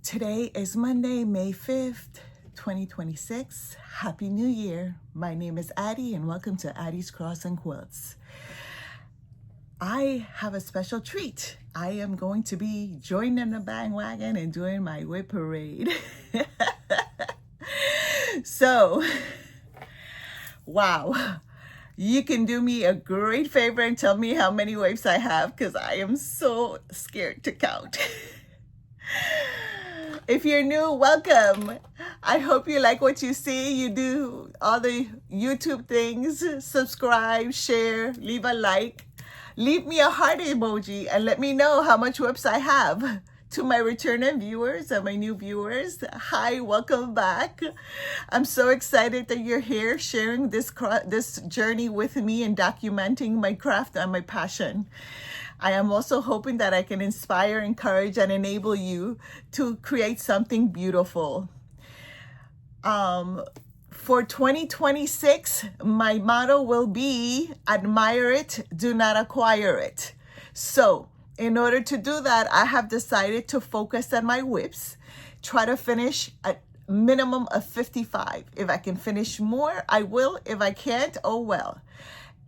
Today is Monday, May 5th, 2026. Happy New Year. My name is Addie and welcome to Addie's Cross and Quilts. I have a special treat. I am going to be joining the bandwagon and doing my WIP Parade. So, wow. You can do me a great favor and tell me how many WIPs I have because I am so scared to count. If you're new, welcome. I hope you like what you see. You do all the YouTube things. Subscribe, share, leave a like. Leave me a heart emoji and let me know how much WIPs I have. To my returning viewers and my new viewers, hi, welcome back. I'm so excited that you're here sharing this journey with me and documenting my craft and my passion. I am also hoping that I can inspire, encourage, and enable you to create something beautiful. For 2026, my motto will be, admire it, do not acquire it. So, in order to do that, I have decided to focus on my WIPs, try to finish at minimum of 55. If I can finish more, I will. If I can't, oh well.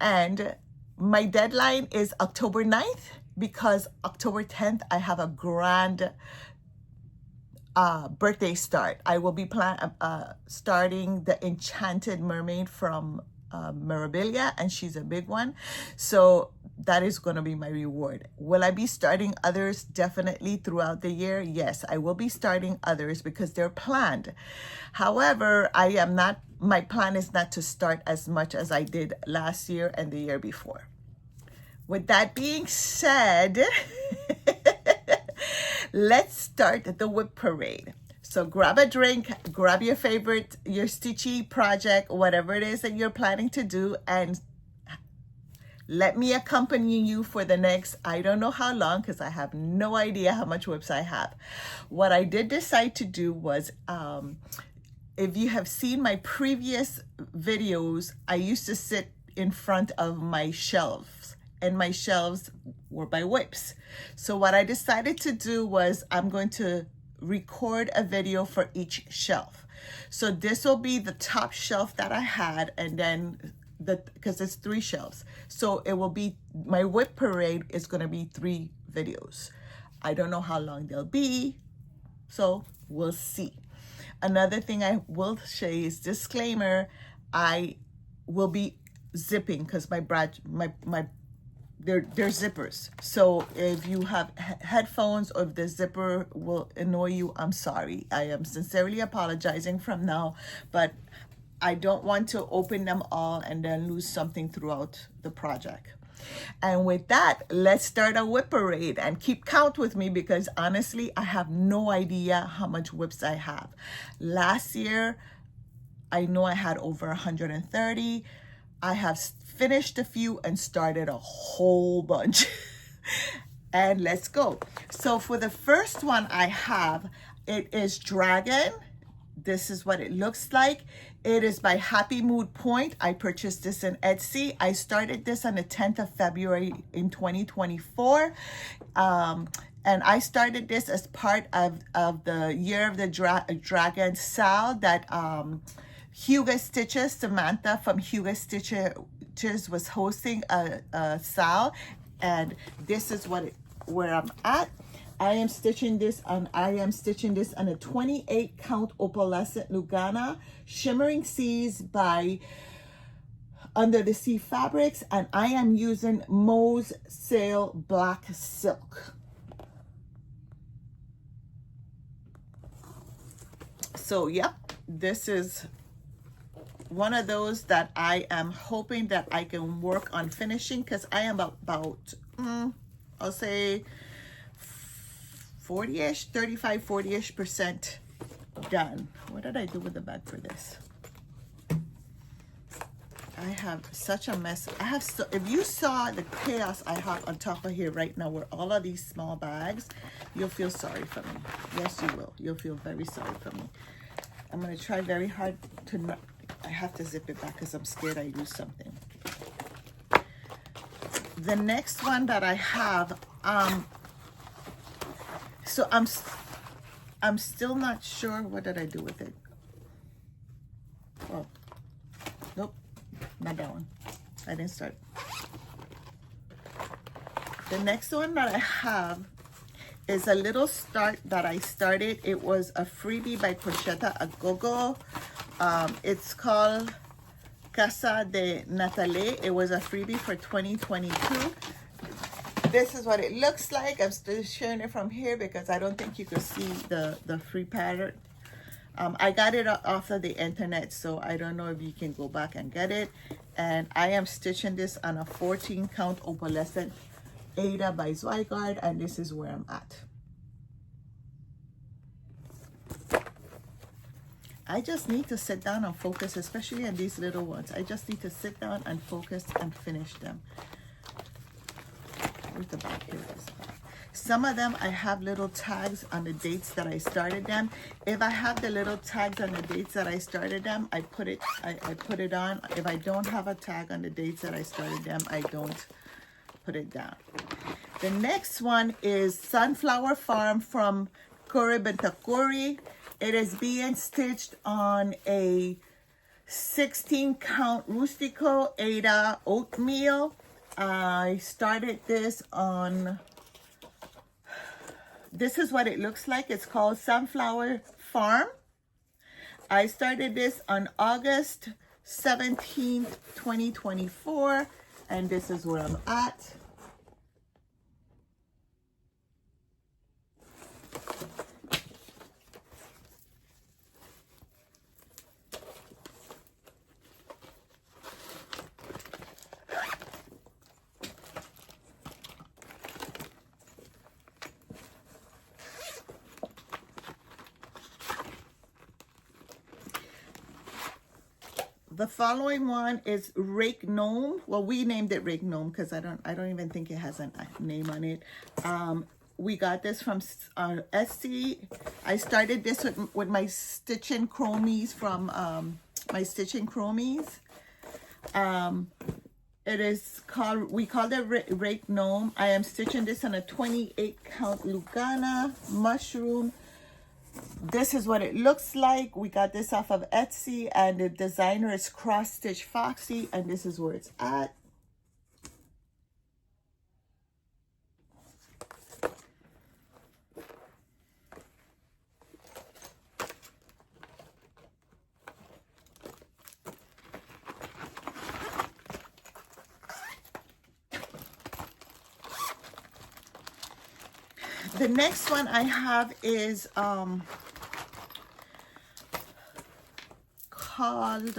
And my deadline is October 9th because October 10th, I have a grand birthday start. I will be starting the Enchanted Mermaid from Mirabilia, and she's a big one. So that is going to be my reward. Will I be starting others? Definitely throughout the year. Yes, I will be starting others because they're planned. However, my plan is not to start as much as I did last year and the year before. With that being said, let's start the WIP Parade. So grab a drink, grab your favorite, your stitchy project, whatever it is that you're planning to do, and let me accompany you for the next, I don't know how long, because I have no idea how much WIPs I have. What I did decide to do was, if you have seen my previous videos, I used to sit in front of my shelves, and my shelves were by WIPs. So what I decided to do was I'm going to record a video for each shelf. So this will be the top shelf that I had, and then because it's 3 shelves. So it will be, my WIP Parade is going to be 3 videos. I don't know how long they'll be, so we'll see. Another thing I will say is disclaimer, I will be zipping because they're zippers. So if you have headphones or if the zipper will annoy you, I'm sorry. I am sincerely apologizing from now, but I don't want to open them all and then lose something throughout the project. And with that, let's start a WIP Parade and keep count with me because honestly, I have no idea how much WIPs I have. Last year, I know I had over 130. I have finished a few and started a whole bunch. And let's go. So for the first one I have, it is Dragon. This is what it looks like. It is by Happy Mood Point. I purchased this in Etsy. I started this on the 10th of February in 2024. And I started this as part of the Year of the Dragon sale that Hugo Stitches, Samantha from Hugo Stitches was hosting a sale. And this is where I'm at. I am stitching this on a 28 count opalescent Lugana Shimmering Seas by Under the Sea Fabrics, and I am using Mo's Sail Black Silk. So yep, this is one of those that I am hoping that I can work on finishing because I am about I'll say 40-ish, 35, 40-ish% done. What did I do with the bag for this? I have such a mess. If you saw the chaos I have on top of here right now with all of these small bags, you'll feel sorry for me. Yes, you will. You'll feel very sorry for me. I'm going to try very hard to not, I have to zip it back because I'm scared I lose something. The next one that I have, so I'm still not sure. What did I do with it? Oh, nope, not that one. I didn't start. The next one that I have is a little start that I started. It was a freebie by Crocheta a Gogo. It's called Casa de Natale. It was a freebie for 2022. This is what it looks like. I'm still sharing it from here because I don't think you could see the free pattern. I got it off of the internet, so I don't know if you can go back and get it. And I am stitching this on a 14 count opalescent Ada by Zweigart, and this is where I'm at. I just need to sit down and focus, especially on these little ones. I just need to sit down and focus and finish them. Where's the back? Here it is. Some of them I have little tags on the dates that I started them. If I have the little tags on the dates that I started them, I put it on. If I don't have a tag on the dates that I started them, I don't put it down. The next one is Sunflower Farm from Kuri Bentakuri. It is being stitched on a 16 count Rustico Ada oatmeal. I started this on, this is what it looks like. It's called Sunflower Farm. I started this on August 17th, 2024, and this is where I'm at. The following one is Rake Gnome. Well, we named it Rake Gnome because I don't even think it has a name on it. We got this from Etsy. I started this with my Stitching Chromies from my Stitching Chromies. It is called, we called it Rake Gnome. I am stitching this on a 28 count Lugana mushroom. This is what it looks like. We got this off of Etsy, and the designer is Cross Stitch Foxy, and this is where it's at. The next one I have is called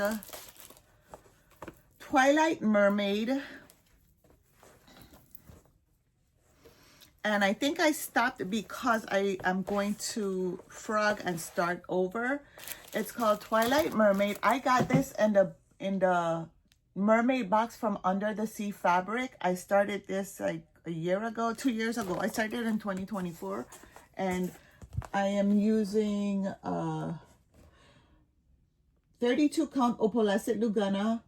Twilight Mermaid. And I think I stopped because I am going to frog and start over. It's called Twilight Mermaid. I got this in the mermaid box from Under the Sea Fabric. I started this like a year ago, 2 years ago. I started in 2024, and I am using 32 count opalescent Lugana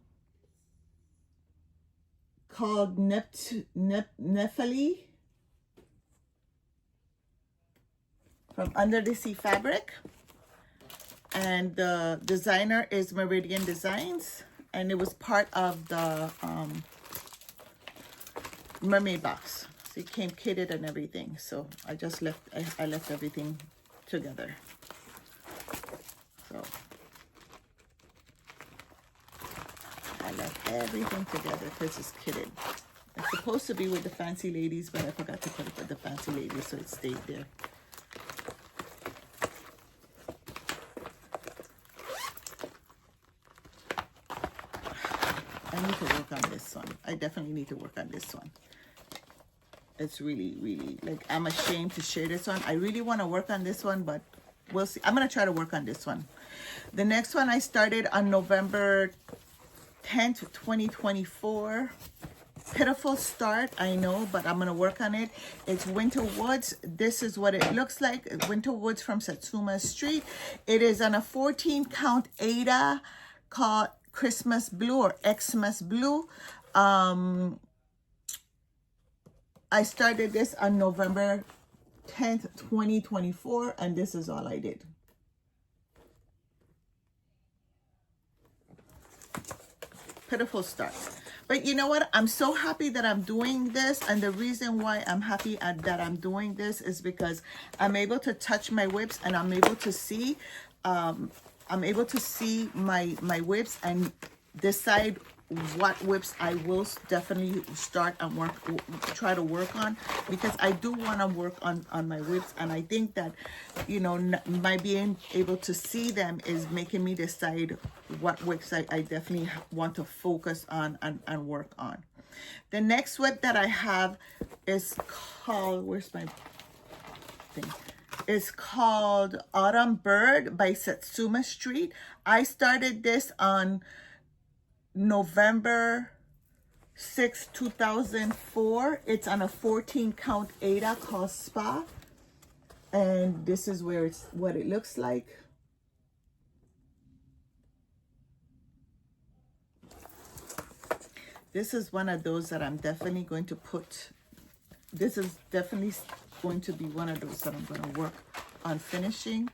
called Nephili from Under the Sea Fabric, and the designer is Meridian Designs, and it was part of the mermaid box. So it came kitted and everything. So I just left, I left everything together. So I left everything together because it's kitted. It's supposed to be with the fancy ladies, but I forgot to put it with the fancy ladies, so it stayed there. I need to work on this one. I definitely need to work on this one. It's really, really, like, I'm ashamed to share this one. I really want to work on this one, but we'll see. I'm going to try to work on this one. The next one I started on November 10th, 2024. Pitiful start, I know, but I'm going to work on it. It's Winter Woods. This is what it looks like. Winter Woods from Satsuma Street. It is on a 14 count Ada called Christmas Blue or Xmas Blue. I started this on November 10th, 2024, and this is all I did. Pitiful start. But you know what? I'm so happy that I'm doing this, and the reason why I'm happy that I'm doing this is because I'm able to touch my WIPs, and I'm able to see my WIPs and decide what WIPs I will definitely start and try to work on, because I do want to work on my WIPs, and I think that, you know, my being able to see them is making me decide what WIPs I definitely want to focus on and work on. The next WIP that I have is called, where's my thing? It's called Autumn Bird by Satsuma Street. I started this on November 6, 2004. It's on a 14 count Ada called Spa. And this is what it looks like. This is one of those that I'm definitely going to put. This is definitely going to be one of those that I'm going to work on finishing.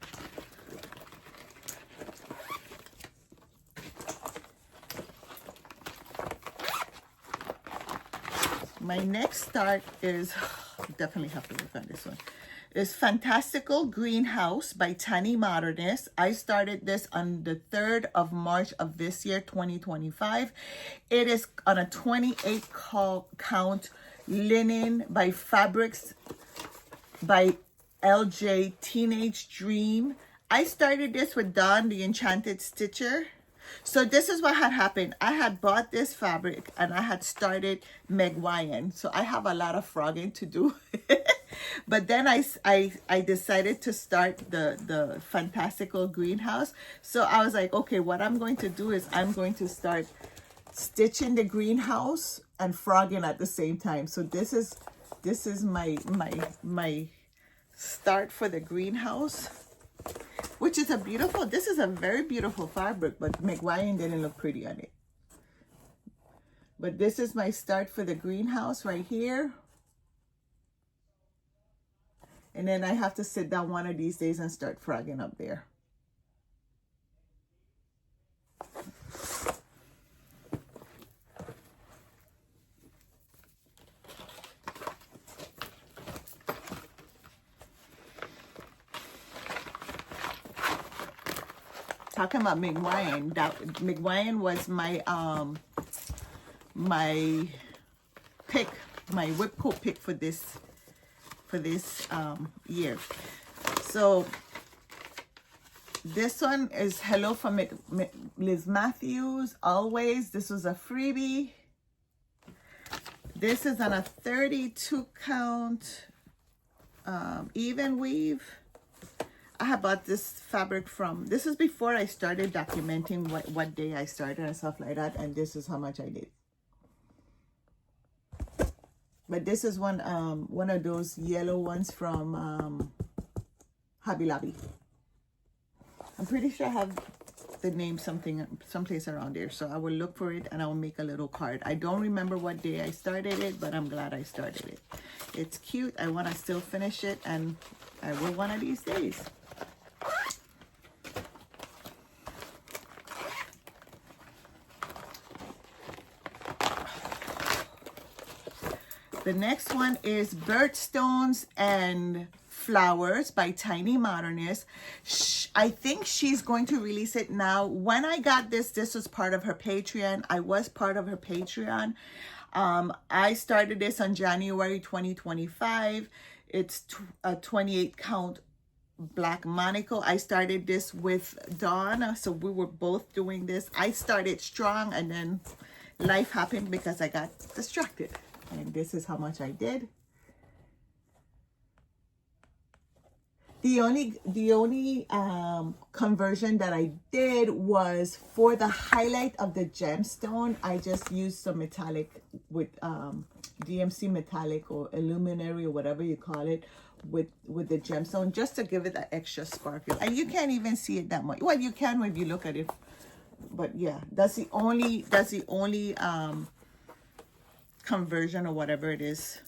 My next start is, definitely have to work on this one, is Fantastical Greenhouse by Tiny Modernist. I started this on the 3rd of March of this year, 2025. It is on a 28 count linen by Fabrics by LJ Teenage Dream. I started this with Dawn, the Enchanted Stitcher. So this is what had happened. I had bought this fabric and I had started Meg Ryan. So I have a lot of frogging to do. But then I decided to start the Fantastical Greenhouse. So I was like, okay, what I'm going to do is I'm going to start stitching the greenhouse and frogging at the same time. So this is my start for the greenhouse, which is this is a very beautiful fabric, but McGuire didn't look pretty on it. But this is my start for the greenhouse right here. And then I have to sit down one of these days and start frogging up there. Talking about McGuire, McGuire was my my pick, my WIP coat pick for this year. So this one is Hello from Liz Matthews. Always, this was a freebie. This is on a 32 count even weave. I had bought this fabric from, this is before I started documenting what day I started and stuff like that, and this is how much I did. But this is one of those yellow ones from Hobby Lobby. I'm pretty sure I have the name someplace around there, so I will look for it and I will make a little card. I don't remember what day I started it, but I'm glad I started it. It's cute. I want to still finish it, and I will one of these days. The next one is Birthstones and Flowers by Tiny Modernist. I think she's going to release it now. When I got this was part of her Patreon. I was part of her Patreon. I started this on January 2025. It's a 28 count black monocle. I started this with Dawn, so we were both doing this. I started strong, and then life happened because I got distracted. And this is how much I did. The only conversion that I did was for the highlight of the gemstone. I just used some metallic with DMC metallic or illuminary or whatever you call it with the gemstone, just to give it that extra sparkle. And you can't even see it that much. Well, you can when you look at it, but yeah, that's the only conversion or whatever it is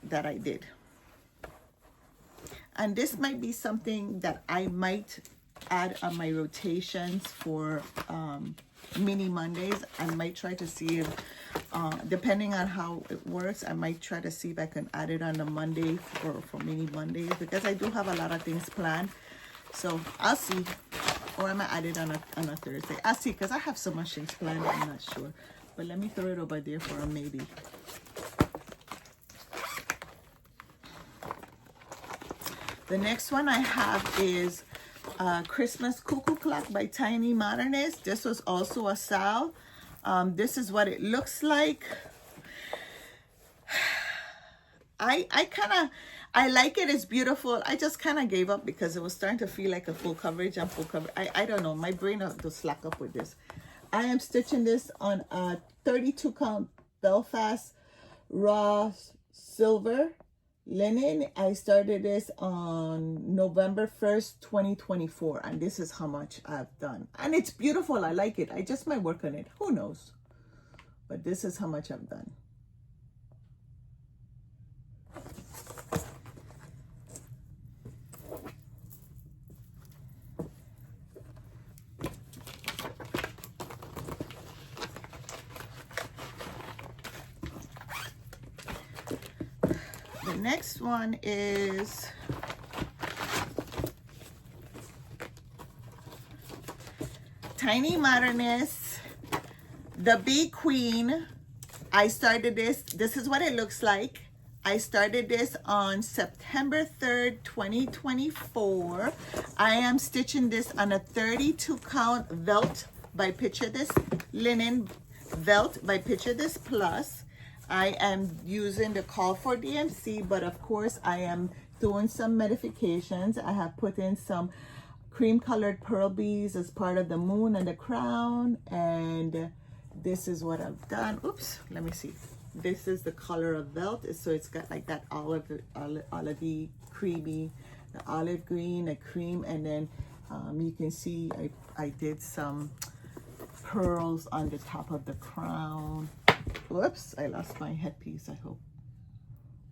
that I did. And this might be something that I might add on my rotations for mini Mondays. I might try to see if, depending on how it works, I might try to see if I can add it on the Monday for mini Mondays, because I do have a lot of things planned. So I'll see. Or I might add it on a Thursday. I'll see, because I have so much things planned, I'm not sure. But let me throw it over there for a maybe. The next one I have is Christmas Cuckoo Clock by Tiny Modernist. This was also a sale. This is what it looks like. I like it. It's beautiful. I just kind of gave up because it was starting to feel like a full coverage and full cover. I don't know. My brain will just slack up with this. I am stitching this on a 32 count Belfast raw silver linen. I started this on November 1st, 2024. And this is how much I've done. And it's beautiful. I like it. I just might work on it. Who knows? But this is how much I've done. The next one is Tiny Modernist, the Bee Queen. I started this. This is what it looks like. I started this on September 3rd, 2024. I am stitching this on a 32 count Velt by Picture This linen Velt by Picture This Plus. I am using the Call for DMC, but of course I am doing some modifications. I have put in some cream colored pearl beads as part of the moon and the crown, and this is what I've done. Oops, let me see. This is the color of Velt, so it's got like that olivey, creamy, the olive green, the cream, and then you can see I did some pearls on the top of the crown. Whoops, I lost my headpiece. I hope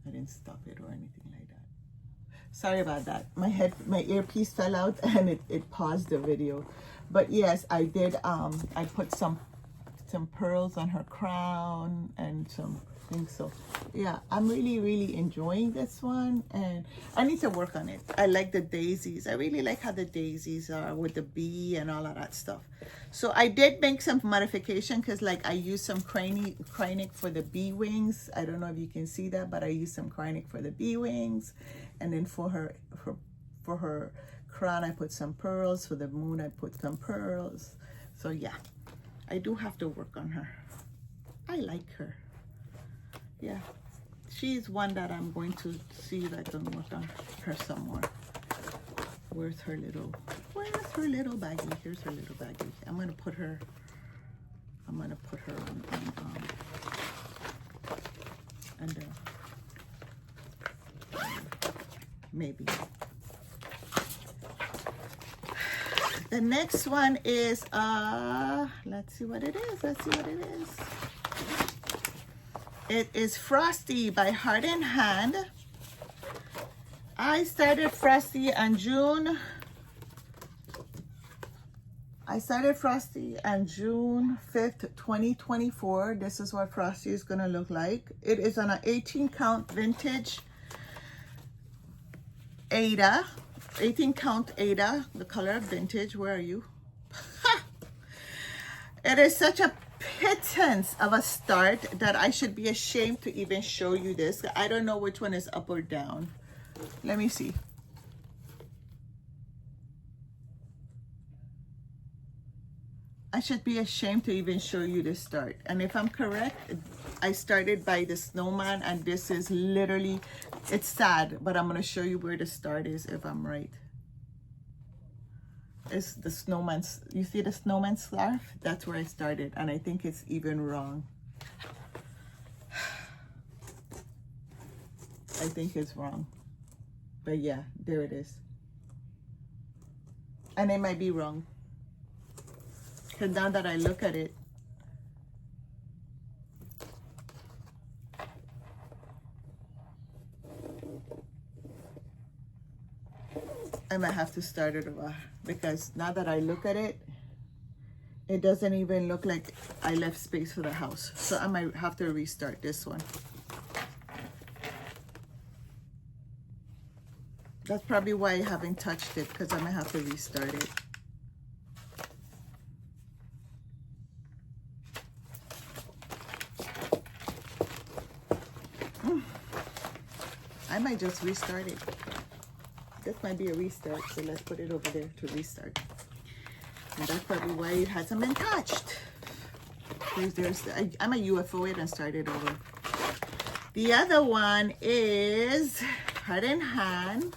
I didn't stop it or anything like that. Sorry about that. My earpiece fell out and it paused the video. But yes, I did. I put some pearls on her crown and some things. So yeah, I'm really enjoying this one, and I need to work on it. I like the daisies. I really like how the daisies are with the bee and all of that stuff. So I did make some modification, because like I used some Krynic for the bee wings. I don't know if you can see that, but I used some Krynic for the bee wings, and then for her crown I put some pearls. For the moon I put some pearls. So yeah, I do have to work on her. I like her. Yeah, she's one that I'm going to see if I can work on her some more. Where's her little baggie? Here's her little baggie. I'm gonna put her on maybe. The next one is let's see what it is. It is Frosty by Heart and Hand. I started Frosty on June 5th, 2024. This is what Frosty is gonna look like. It is on an 18 count vintage Ada. 18 count Ada, the color of vintage. Where are you? It is such a pittance of a start that I should be ashamed to even show you this. I don't know which one is up or down. Let me see. I should be ashamed to even show you this start. And if I'm correct, I started by the snowman, and this is literally, it's sad, but I'm going to show you where the start is if I'm right. It's the snowman's, you see the snowman scarf? That's where I started, and I think it's even wrong. I think it's wrong. But yeah, there it is. And it might be wrong, because now that I look at it, I might have to start it over because now that I look at it, it doesn't even look like I left space for the house. So I might have to restart this one. That's probably why I haven't touched it, because I might have to restart it. I might just restart it. This might be a restart, so let's put it over there to restart. And that's probably why it hasn't been touched. I might UFO it and start it over. The other one is Heart in Hand.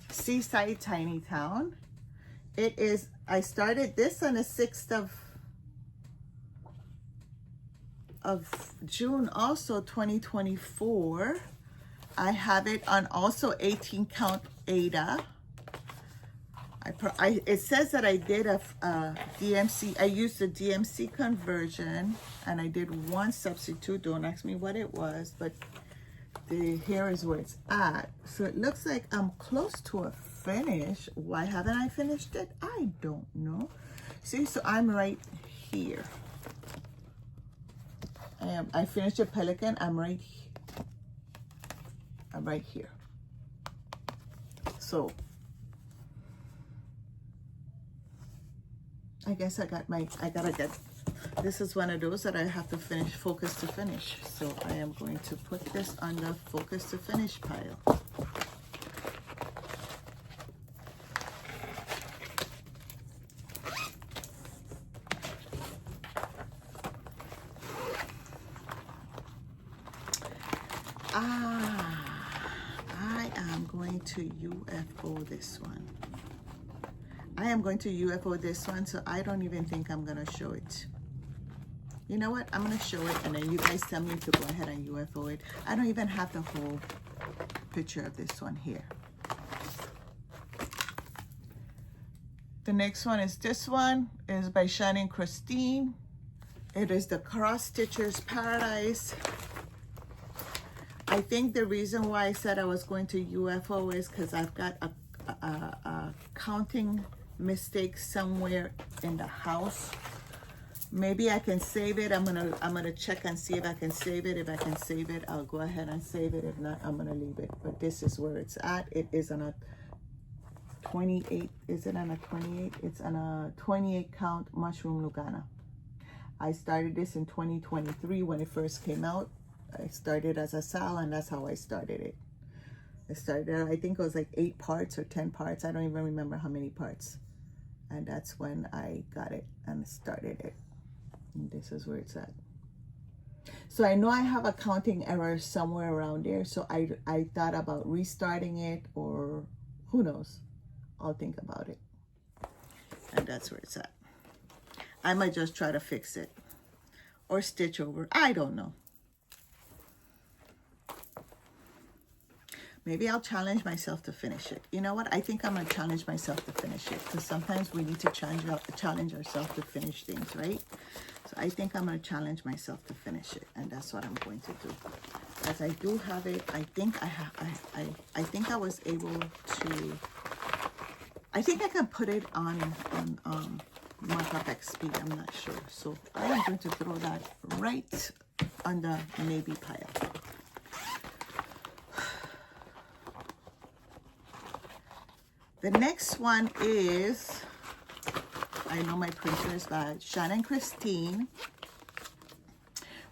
Seaside Tiny Town. It is, I started this on the 6th of June, also 2024. I have it on also 18 count Ada. It says that I did a DMC, I used the DMC conversion, and I did one substitute. Don't ask me what it was, but here is where it's at. So it looks like I'm close to a finish. Why haven't I finished it? I don't know. See, so I'm right here. I finished a pelican. I'm right here. So I guess this is one of those that I have to finish, focus to finish. So I am going to put this on the focus to finish pile. I am going to UFO this one. I am going to UFO this one, so I don't even think I'm going to show it. You know what? I'm going to show it, and then you guys tell me to go ahead and UFO it. I don't even have the whole picture of this one here. The next one is this one. It is by Shannon Christine. It is the Cross Stitcher's Paradise. I think the reason why I said I was going to UFO is because I've got a counting mistake somewhere in the house. Maybe I can save it. I'm gonna check and see if I can save it. If I can save it, I'll go ahead and save it. If not, I'm gonna leave it. But this is where it's at. It is on a 28. Is it on a 28? It's on a 28 count Mushroom Lugana. I started this in 2023 when it first came out. I started as a sal, and that's how I started it. I started, I think it was like 8 parts or 10 parts. I don't even remember how many parts. And that's when I got it and started it. And this is where it's at. So I know I have a counting error somewhere around there. So I thought about restarting it, or who knows. I'll think about it. And that's where it's at. I might just try to fix it or stitch over. I don't know. Maybe I'll challenge myself to finish it. You know what? I think I'm going to challenge myself to finish it, because sometimes we need to challenge ourselves to finish things, right? So I think I'm going to challenge myself to finish it, and that's what I'm going to do. As I do have it, I think I was able to, I think I can put it on Markup XP. I'm not sure. So I am going to throw that right on the maybe pile. The next one is, I know my printer is bad, Shannon Christine,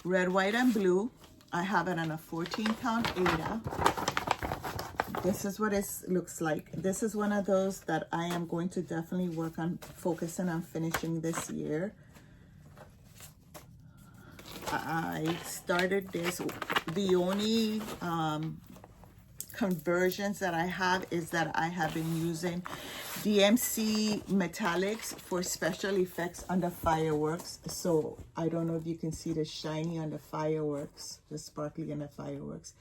Red, White, and Blue. I have it on a 14 count Ada. This is what it looks like. This is one of those that I am going to definitely work on focusing on finishing this year. I started this, the only conversions that I have is that I have been using DMC metallics for special effects on the fireworks. So I don't know if you can see the shiny on the fireworks, the sparkly on the fireworks.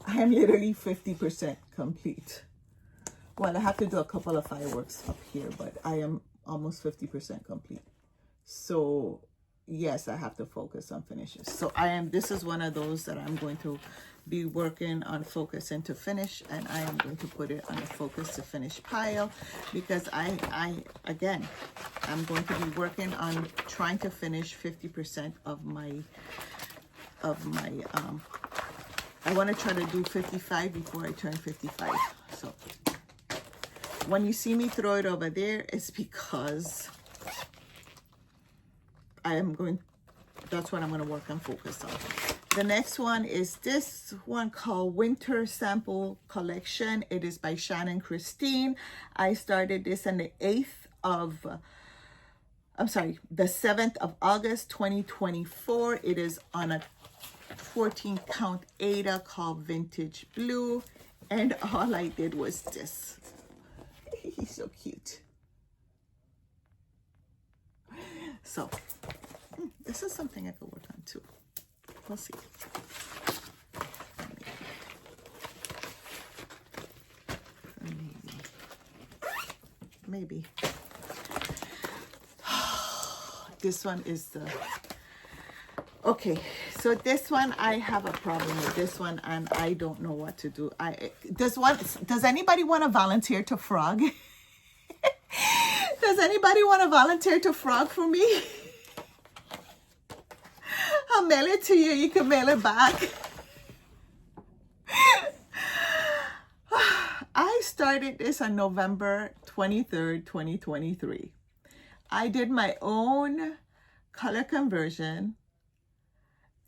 I am literally 50% complete. Well, I have to do a couple of fireworks up here, but I am almost 50% complete. So yes, I have to focus on finishes. So this is one of those that I'm going to be working on focus and to finish, and I am going to put it on the focus to finish pile, because again, I'm going to be working on trying to finish 50% of my, I want to try to do 55 before I turn 55. So when you see me throw it over there, it's because that's what I'm going to work on focus on. The next one is this one called Winter Sample Collection. It is by Shannon Christine. I started this on the 7th of August, 2024. It is on a 14 count Ada called Vintage Blue. And all I did was this. He's so cute. So this is something I could work on too. We'll see. Maybe. This one is the... Okay, so this one, I have a problem with this one, and I don't know what to do. Does anybody want to volunteer to frog? Does anybody want to volunteer to frog for me? I'll mail it to you. You can mail it back. I started this on November 23rd, 2023. I did my own color conversion,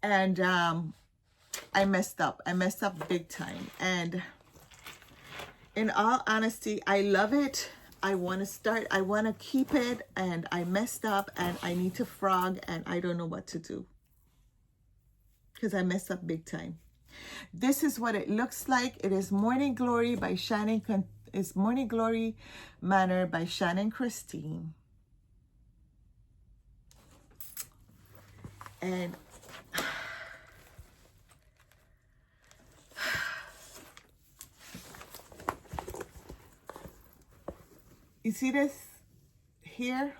and I messed up. I messed up big time. And in all honesty, I love it. I want to keep it, and I messed up, and I need to frog, and I don't know what to do, because I messed up big time. This is what it looks like. It is Morning Glory by it's Morning Glory Manor by Shannon Christine. And you see this here?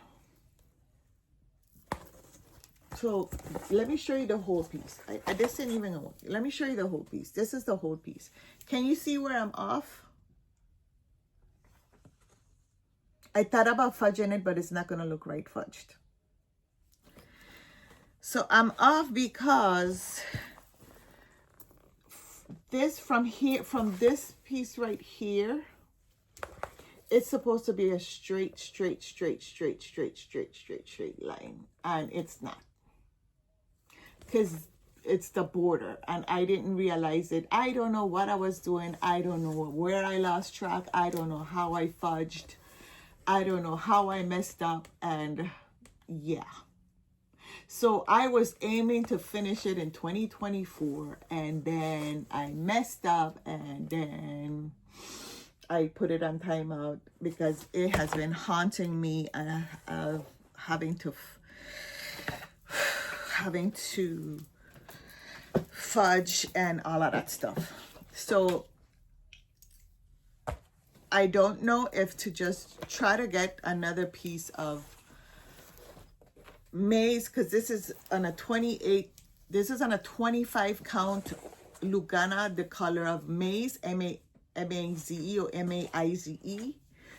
So let me show you the whole piece. This isn't even gonna work. Let me show you the whole piece. This is the whole piece. Can you see where I'm off? I thought about fudging it, but it's not gonna look right fudged. So I'm off because this from this piece right here, it's supposed to be a straight line, and it's not, because it's the border, and I didn't realize it. I don't know what I was doing. I don't know where I lost track. I don't know how I fudged. I don't know how I messed up, and yeah. So I was aiming to finish it in 2024, and then I messed up, and then I put it on timeout because it has been haunting me, having to fudge and all of that stuff. So I don't know if to just try to get another piece of maize, because this is on a 25 count Lugana, the color of maize, M-A-Z-E or M-A-I-Z-E.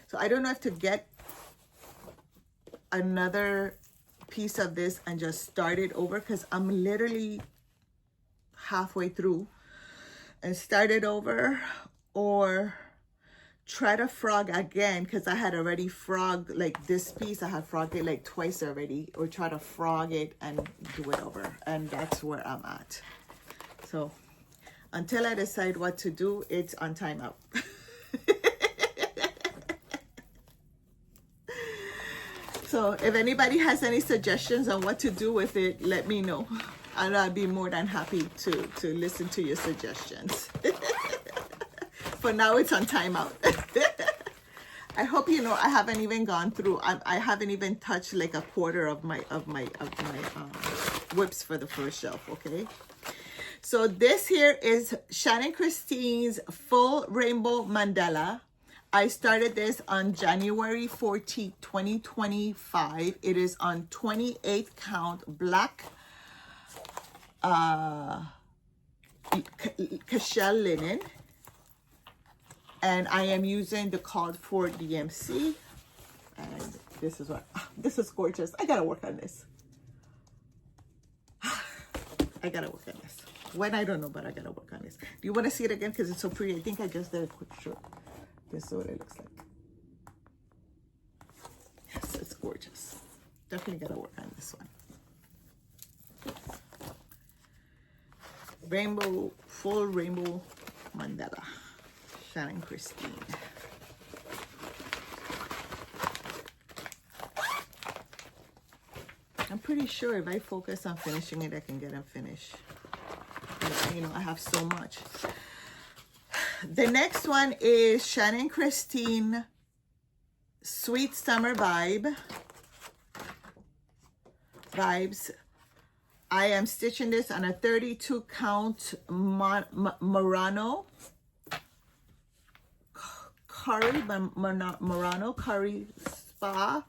So I don't know if to get another piece of this and just start it over, because I'm literally halfway through, and start it over, or try to frog again, because I had already frogged like this piece. I had frogged it like twice already, or try to frog it and do it over, and that's where I'm at. So until I decide what to do, it's on timeout. So if anybody has any suggestions on what to do with it, let me know, and I'll be more than happy to listen to your suggestions. For now, it's on timeout. I hope you know I haven't even gone through. I haven't even touched like a quarter of my whips for the first shelf. Okay. So this here is Shannon Christine's Full Rainbow Mandala. I started this on January 14th, 2025. It is on 28 count black cashel linen. And I am using the called for DMC. And this is this is gorgeous. I gotta work on this. I gotta work on this. When, I don't know, but I gotta work on this. Do you want to see it again? Because it's so pretty. I think I just did a quick shot. This is what it looks like. Yes, it's gorgeous. Definitely gotta work on this one. Rainbow, full rainbow mandala. Shannon Christine. I'm pretty sure if I focus on finishing it, I can get them finished. But, you know, I have so much. The next one is Shannon Christine Sweet Summer Vibes. I am stitching this on a 32 count Murano curry spa.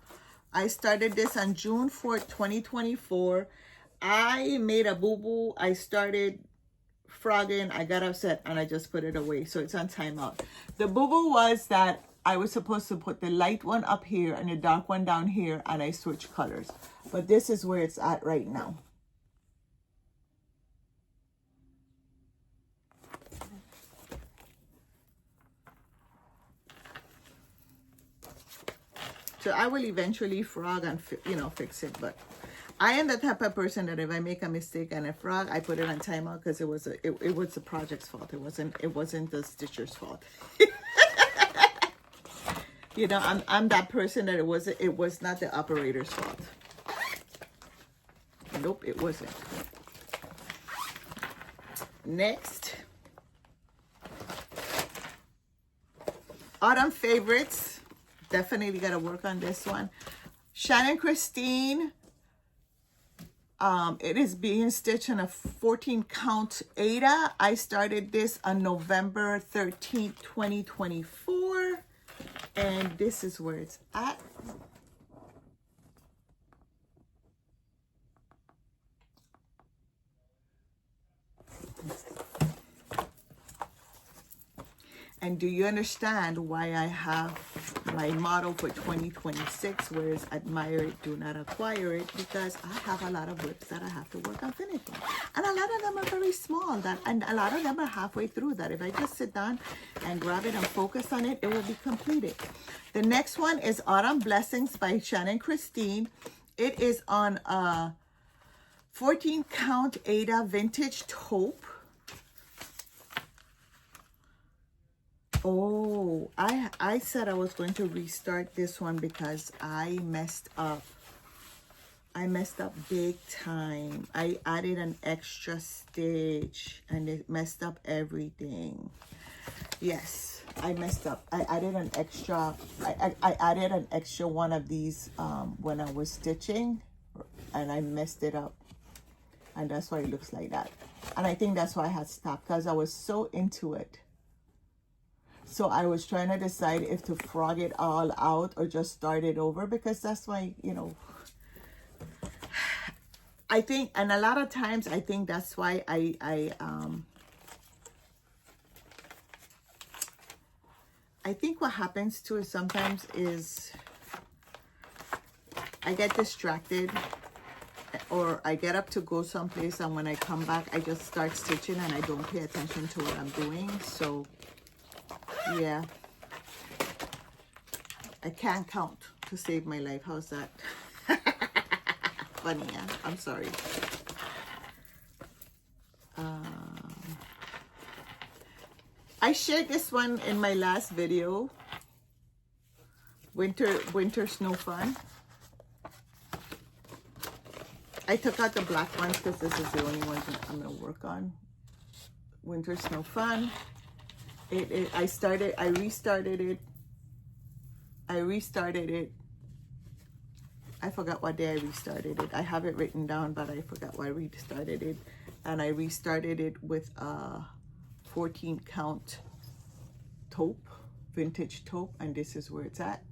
I started this on June 4th, 2024. I made a boo-boo. I started frogging. I got upset and I just put it away. So it's on timeout. The boo-boo was that I was supposed to put the light one up here and the dark one down here, and I switched colors. But this is where it's at right now. So I will eventually frog and, you know, fix it. But I am the type of person that if I make a mistake and a frog, I put it on timeout because it was the project's fault. It wasn't the stitcher's fault. You know, I'm that person that it was not the operator's fault. Nope, it wasn't. Next, autumn favorites. Definitely got to work on this one. Shannon Christine. It is being stitched on a 14 count Ada. I started this on November 13th, 2024. And this is where it's at. And do you understand why I have my motto for 2026, whereas admire it, do not acquire it? Because I have a lot of WIPs that I have to work on finishing. And a lot of them are very small, and a lot of them are halfway through that. If I just sit down and grab it and focus on it, it will be completed. The next one is Autumn Blessings by Shannon Christine. It is on a 14 count Ada vintage taupe. Oh, I said I was going to restart this one because I messed up. I messed up big time. I added an extra stitch and it messed up everything. Yes, I messed up. I added an extra, I added an extra one of these when I was stitching, and I messed it up. And that's why it looks like that. And I think that's why I had stopped, because I was so into it. So I was trying to decide if to frog it all out or just start it over, because that's why, you know, I think, and a lot of times I think that's why I think what happens too is sometimes is I get distracted, or I get up to go someplace, and when I come back I just start stitching and I don't pay attention to what I'm doing. So yeah, I can't count to save my life. How's that? Funny, yeah? I'm sorry. I shared this one in my last video. Winter Snow Fun. I took out the black ones because this is the only ones that I'm going to work on. Winter Snow Fun. I restarted it. I forgot what day I restarted it. I have it written down, but I forgot why I restarted it. And I restarted it with a 14 count taupe vintage taupe, and this is where it's at.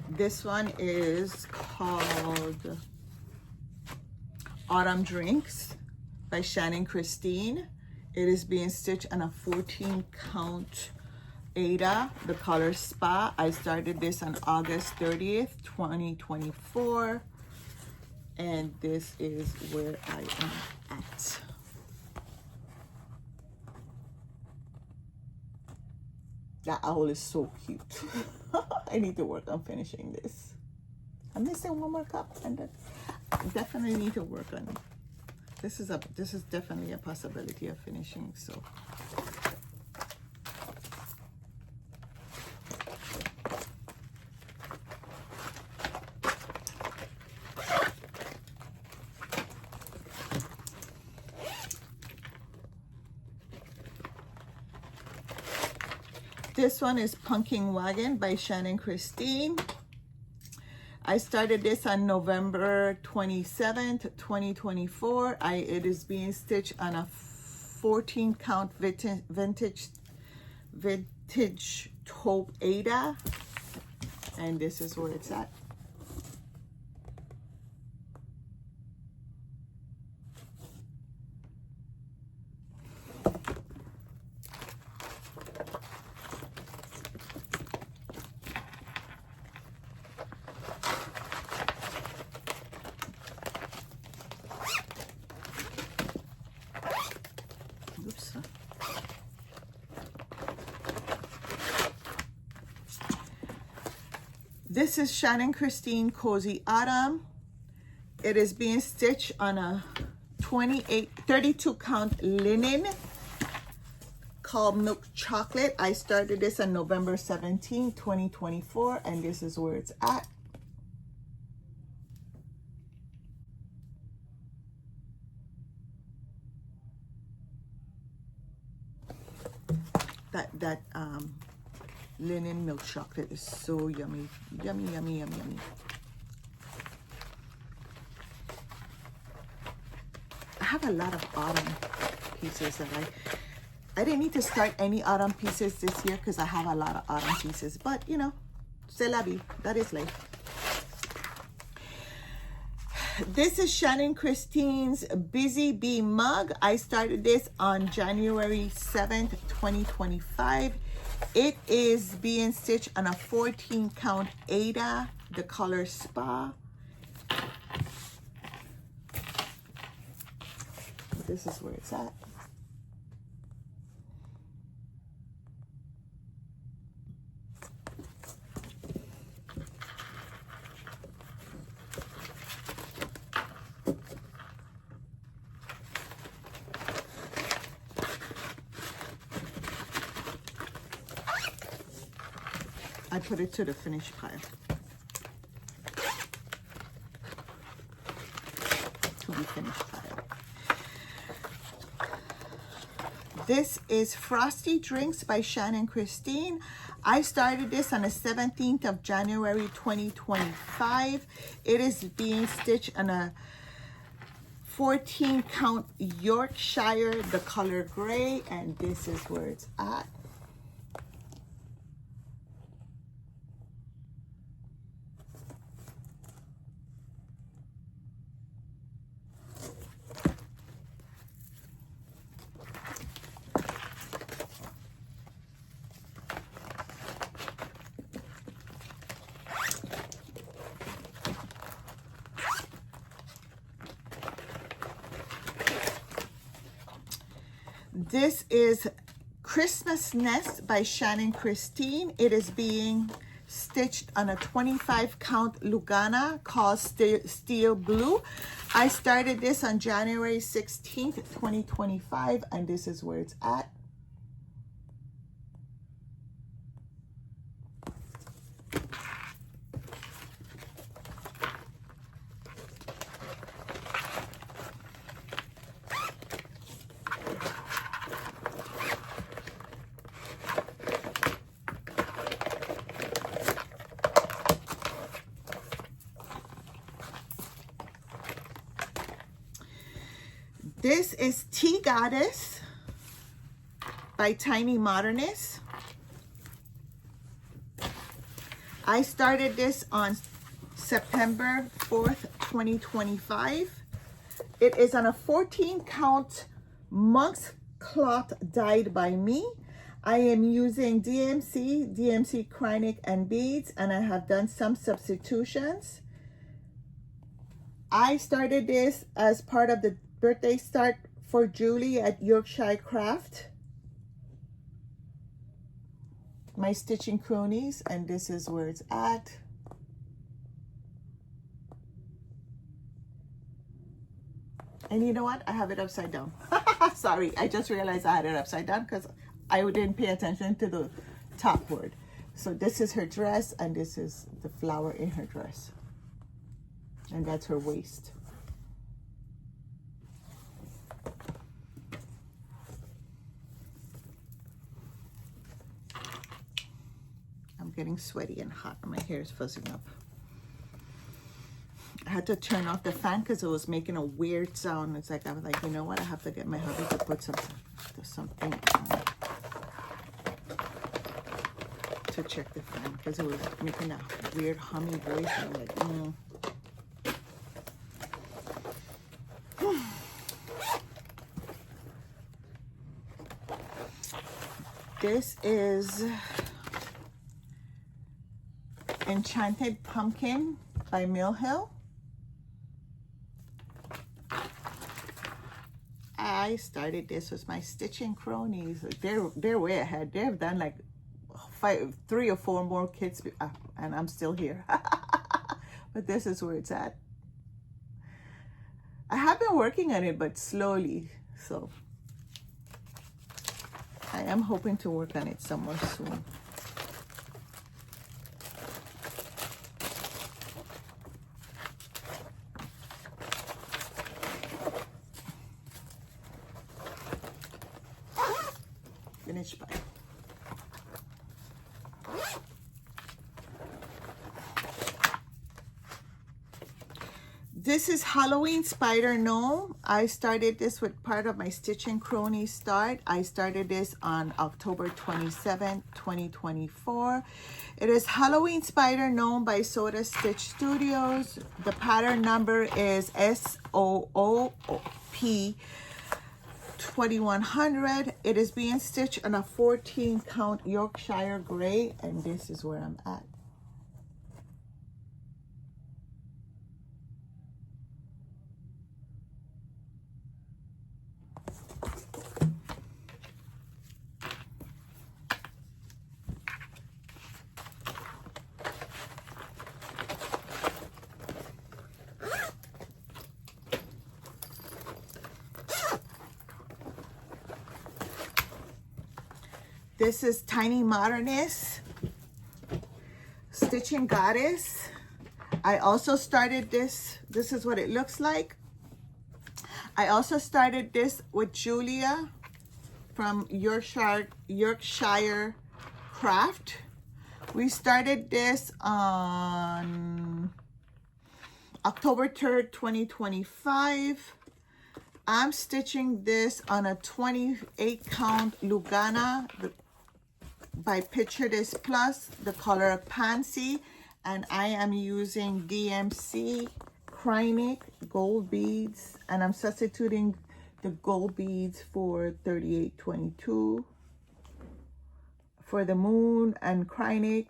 This one is called Autumn Drinks by Shannon Christine. It is being stitched on a 14 count Ada, the color Spa. I started this on August 30th, 2024. And this is where I am at. That owl is so cute. I need to work on finishing this. I'm missing one more cup, and I definitely need to work on it. This is definitely a possibility of finishing. So this one is Punking Wagon by Shannon Christine. I started this on November 27th, 2024. It is being stitched on a 14 count vintage taupe Ada. And this is where it's at. This is Shannon Christine Cozy Autumn. It is being stitched on a 32 count linen called Milk Chocolate. I started this on November 17, 2024, and this is where it's at. That linen milk chocolate is so yummy, yummy, yummy, yummy, yummy. I have a lot of autumn pieces that I didn't need to start any autumn pieces this year because I have a lot of autumn pieces, but you know, c'est la vie, that is life. This is Shannon Christine's Busy Bee mug. I started this on January 7th, 2025. It is being stitched on a 14 count Ada, the color Spa. This is where it's at. I put it to the finished pile. To be finished pile. This is Frosty Drinks by Shannon Christine. I started this on the 17th of January 2025. It is being stitched on a 14 count Yorkshire, the color gray, and this is where it's at. This is Christmas Nest by Shannon Christine. It is being stitched on a 25 count Lugana called Steel Blue. I started this on January 16th, 2025, and this is where it's at. This is Tea Goddess by Tiny Modernist. I started this on September 4th, 2025. It is on a 14 count monk's cloth dyed by me. I am using DMC Cryonic and beads, and I have done some substitutions. I started this as part of the birthday start for Julie at Yorkshire Craft. My stitching cronies, and this is where it's at. And you know what? I have it upside down. Sorry, I just realized I had it upside down because I didn't pay attention to the top word. So this is her dress, and this is the flower in her dress. And that's her waist. I'm getting sweaty and hot, and my hair is fuzzing up. I had to turn off the fan because it was making a weird sound. It's like, I was like, you know what? I have to get my hubby to put something on to check the fan because it was making a weird humming voice. I'm like, This is Enchanted Pumpkin by Mill Hill. I started this with my stitching cronies. They're way ahead. They've done like 3 or 4 more kits, and I'm still here. But this is where it's at. I have been working on it, but slowly. So I am hoping to work on it somewhere soon. Finished by. This is Halloween Spider Gnome. I started this with part of my Stitching Crony start. I started this on October 27, 2024. It is Halloween Spider Gnome by Soda Stitch Studios. The pattern number is SOOP 2100. It is being stitched on a 14 count Yorkshire gray, and this is where I'm at. This is Tiny Modernist, Stitching Goddess. I also started this. This is what it looks like. I also started this with Julia from Yorkshire Craft. We started this on October 3rd, 2025. I'm stitching this on a 28 count Lugana by Picture This Plus, the color Pansy, and I am using DMC Cryonic gold beads, and I'm substituting the gold beads for 3822 for the moon, and Cryonic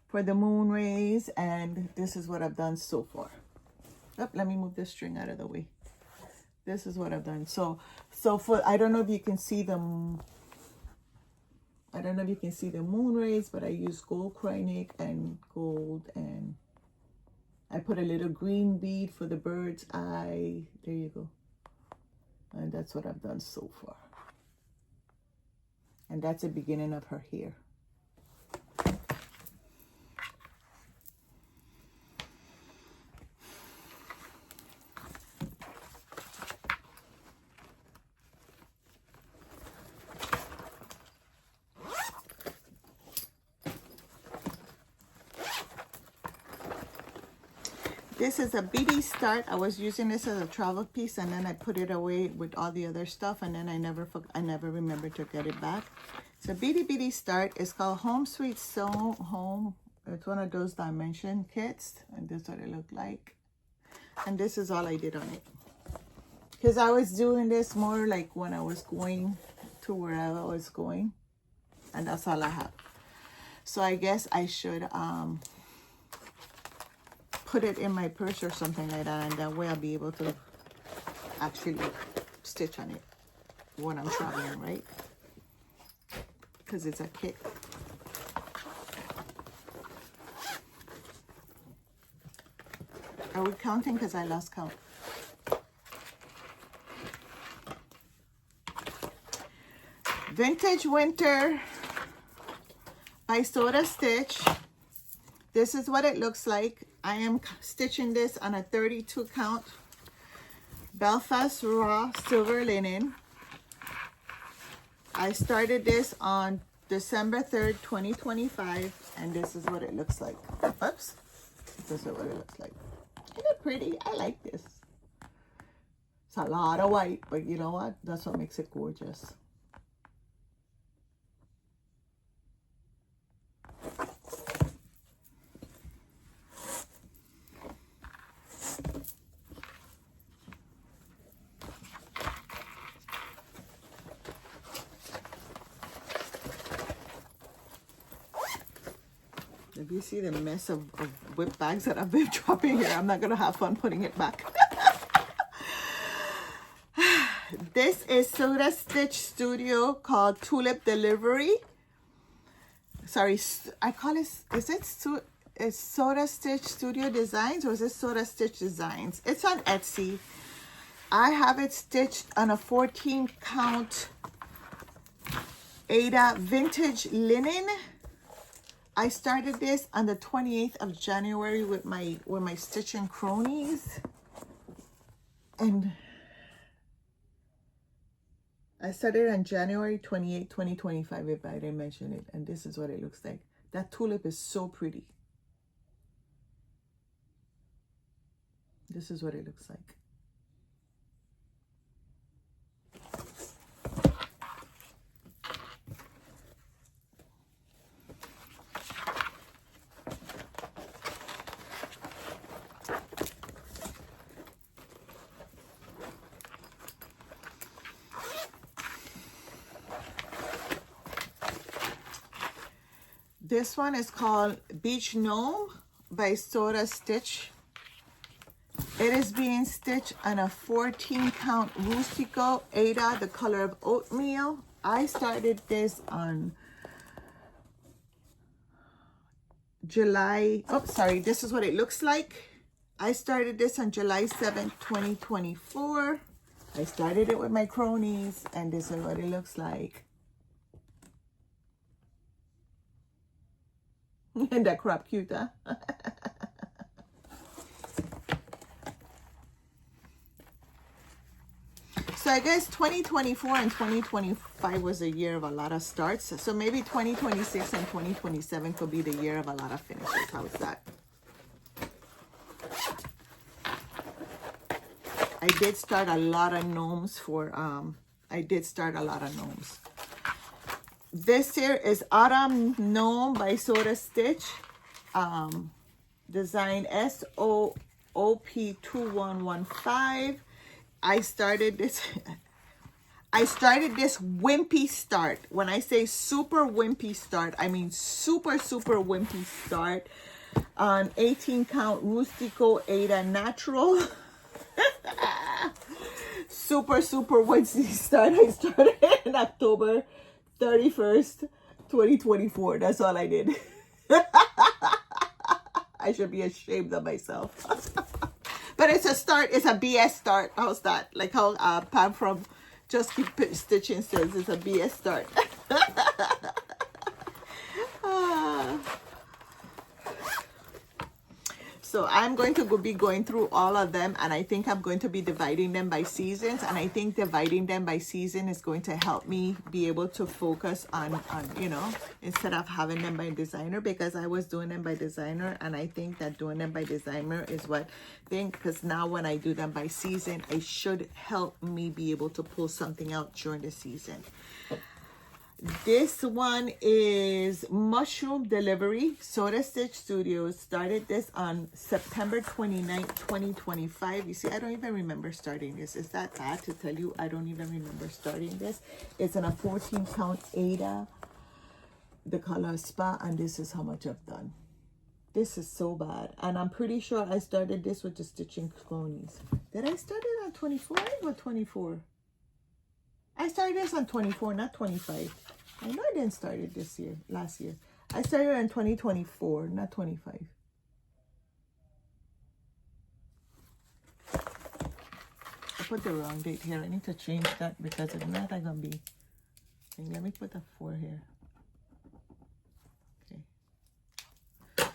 for the moon rays, and this is what I've done so far. Oh, let me move this string out of the way. This is what I've done. So for, I don't know if you can see them. I don't know if you can see the moon rays, but I use gold Cryonic and gold, and I put a little green bead for the bird's eye. There you go. And that's what I've done so far. And that's the beginning of her hair. This is a BD start. I was using this as a travel piece, and then I put it away with all the other stuff, and then I never remembered to get it back. So BD start is called Home Sweet Home. It's one of those dimension kits, and this is what it looked like. And this is all I did on it, because I was doing this more like when I was going to wherever I was going, and that's all I have. So I guess I should put it in my purse or something like that, and that way I'll be able to actually stitch on it when I'm traveling, right? Because it's a kit. Are we counting? Because I lost count. Vintage Winter by Soda Stitch. This is what it looks like. I am stitching this on a 32 count Belfast raw silver linen. I started this on December 3rd, 2025, and this is what it looks like. Oops. This is what it looks like. Isn't it pretty? I like this. It's a lot of white, but you know what? That's what makes it gorgeous. If you see the mess of WIP bags that I've been dropping here, I'm not going to have fun putting it back. This is Soda Stitch Studio called Tulip Delivery. Sorry, I call it, it's Soda Stitch Studio Designs, or is it Soda Stitch Designs? It's on Etsy. I have it stitched on a 14 count Ada vintage linen. I started this on the 28th of January with my stitching cronies, and I started on January 28, 2025, if I didn't mention it, and this is what it looks like. That tulip is so pretty. This is what it looks like. This one is called Beach Gnome by Soda Stitch. It is being stitched on a 14 count Rustico Ada, the color of oatmeal. I started this on July, oh sorry, this is what it looks like. I started this on July 7th, 2024. I started it with my cronies, and this is what it looks like. Isn't that crap cute, huh? So I guess 2024 and 2025 was a year of a lot of starts. So maybe 2026 and 2027 could be the year of a lot of finishes. How's that? I did start a lot of gnomes for, This here is Autumn Gnome by Soda Stitch. Design SOOP2115. I started this wimpy start. When I say super wimpy start, I mean super wimpy start on 18 count Rustico Ada Natural. super wimpy start. I started in October 31st, 2024. That's all I did. I should be ashamed of myself. But it's a start. It's a BS start. How's that? Like how Pam from Just Keep Stitching says it's a BS start. So I'm going to be going through all of them, and I think I'm going to be dividing them by seasons, and I think dividing them by season is going to help me be able to focus on you know, instead of having them by designer, because I was doing them by designer, and I think that doing them by designer is what because now when I do them by season, it should help me be able to pull something out during the season. This one is Mushroom Delivery. Soda Stitch Studios started this on September 29th, 2025. You see, I don't even remember starting this. Is that bad to tell you? I don't even remember starting this. It's in a 14 count Ada, the color Spa, and this is how much I've done. This is so bad. And I'm pretty sure I started this with the Stitching Cronies. Did I start it on 24 or 24? I started this on 24, not 25. I know I didn't start it last year. I started in 2024, not 25. I put the wrong date here. I need to change that because if not, I'm going to be... Let me put a 4 here. Okay.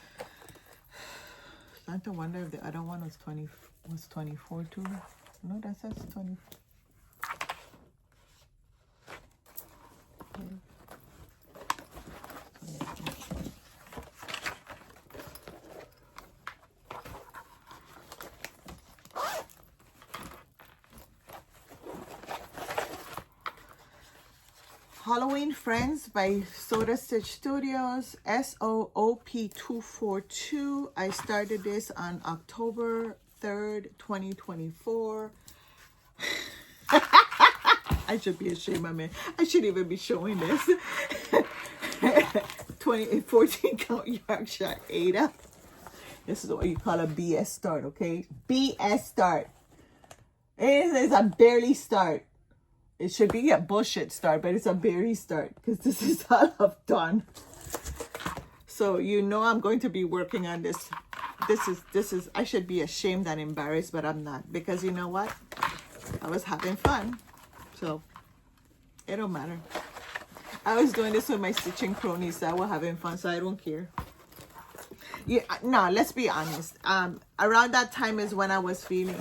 Starting to wonder if the other one was 24 too. No, that says 24. Halloween Friends by Soda Stitch Studios, SOOP242. I started this on October 3rd, 2024. I should be ashamed of me. I shouldn't even be showing this. 14 count Yorkshire Ada. This is what you call a BS start, okay? BS start. It is a barely start. It should be a bullshit start, but it's a barely start because this is all I've done. So you know I'm going to be working on this. This is I should be ashamed and embarrassed, but I'm not, because you know what? I was having fun. So it don't matter. I was doing this with my Stitching Cronies, so I was having fun, so I don't care. Yeah, no, let's be honest. Around that time is when I was really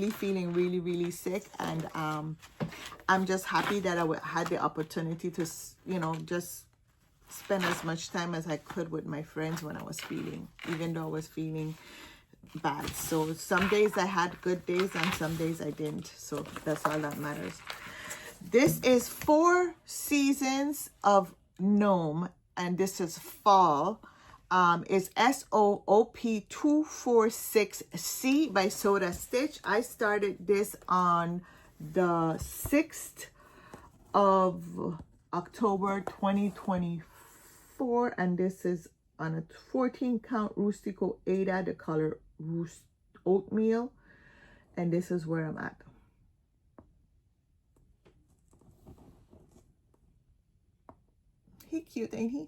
feeling really sick, and I'm just happy that I had the opportunity to, you know, just spend as much time as I could with my friends when I was feeling, even though I was feeling bad. So some days I had good days and some days I didn't. So that's all that matters. This is 4 seasons of Gnome, and this is fall. Is SOOP246C by Soda Stitch. I started this on the 6th of October 2024, and this is on a 14 count Rustico Ada, the color Oatmeal, and this is where I'm at. He cute, ain't he?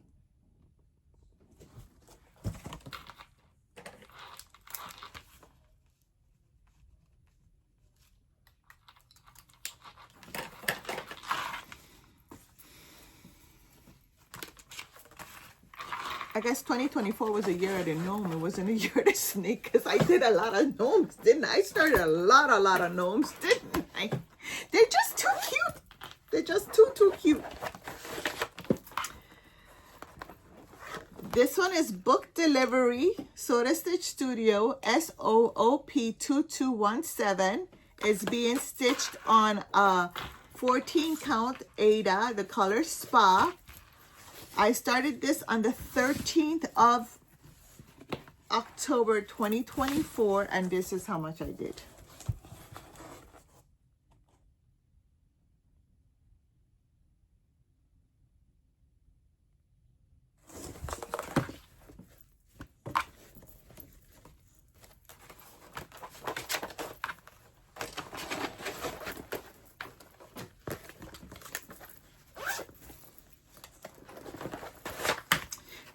I guess 2024 was a year of the gnome. It wasn't a year of the snake, because I did a lot of gnomes, didn't I? I started a lot of gnomes, didn't I? They're just too cute. They're just too cute. This one is Book Delivery, Soda Stitch Studio, SOOP2217. It's being stitched on a 14 count Ada, the color Spa. I started this on the 13th of October 2024, and this is how much I did.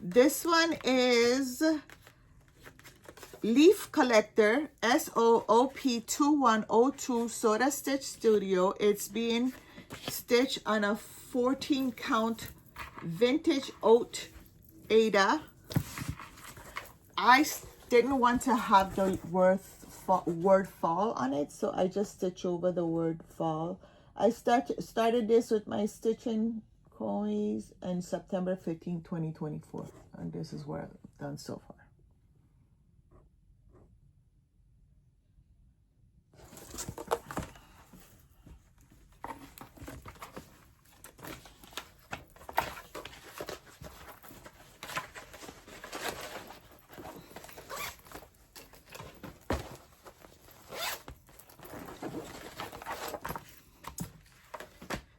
This one is Leaf Collector, SOOP2102, Soda Stitch Studio. It's being stitched on a 14 count Vintage Oat Ada. I didn't want to have the word fall on it, so I just stitch over the word fall. I started this with my stitching cronies on September 15, 2024, and this is what I've done so far.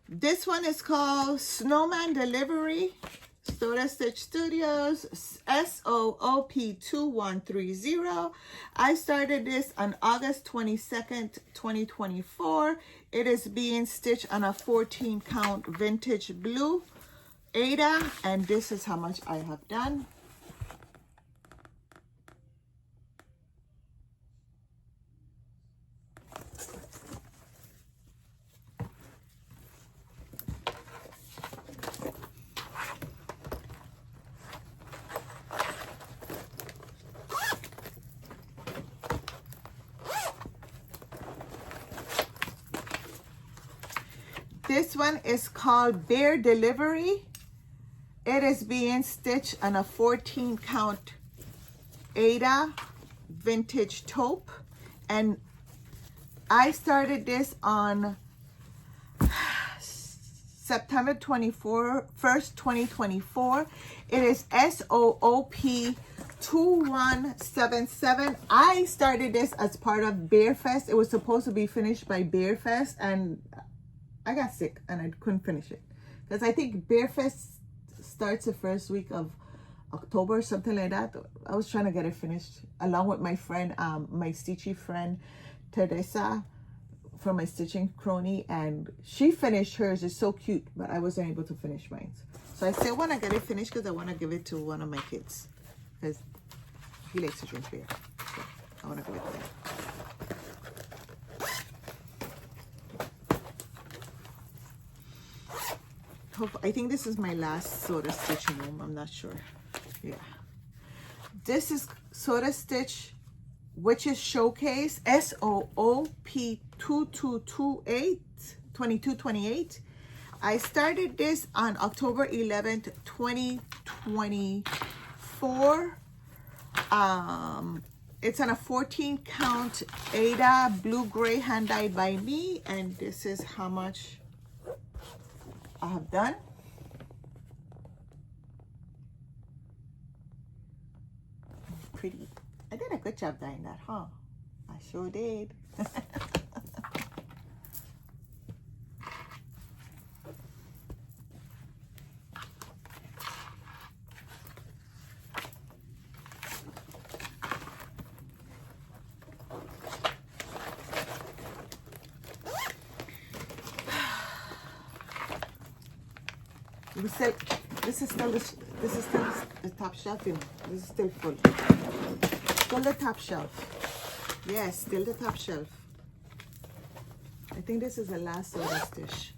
This one is called Snowman Delivery, Soda Stitch Studios, SOOP2130. I started this on August 22nd, 2024. It is being stitched on a 14 count vintage blue Ada, and this is how much I have done. This one is called Bear Delivery. It is being stitched on a 14 count Ada vintage taupe, and I started this on September 1st, 2024. It is SOOP 2177. I started this as part of Bear Fest. It was supposed to be finished by Bear Fest, and I got sick and I couldn't finish it because I think Bear Fest starts the first week of October, something like that. I was trying to get it finished along with my friend, my stitchy friend Teresa from my stitching crony, and she finished hers. It's so cute, but I wasn't able to finish mine. So I still want to get it finished because I want to give it to one of my kids because he likes to drink beer. So I want to give it to him. I think this is my last Soda Stitching room. I'm not sure. Yeah. This is Soda Stitch Witches Showcase, SOOP 2228. I started this on October 11th, 2024. It's on a 14 count Ada blue gray hand dyed by me, and this is how much I have done. Pretty. I did a good job dyeing that, huh? I sure did. This is still the top shelf, you know. This is still full. Still the top shelf. Yes, still the top shelf. I think this is the last Soda Stitch.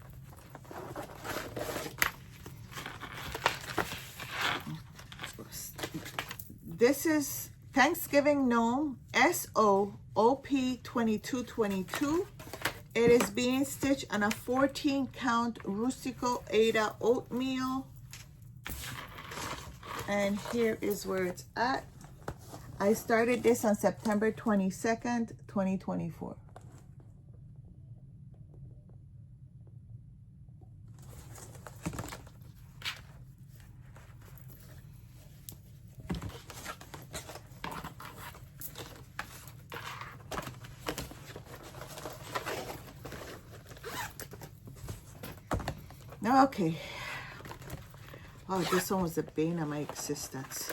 This is Thanksgiving Gnome, SOOP 2222. It is being stitched on a 14 count Rustico Ada oatmeal. And here is where it's at. I started this on September 22nd, 2024. Okay. Oh, this one was the bane of my existence.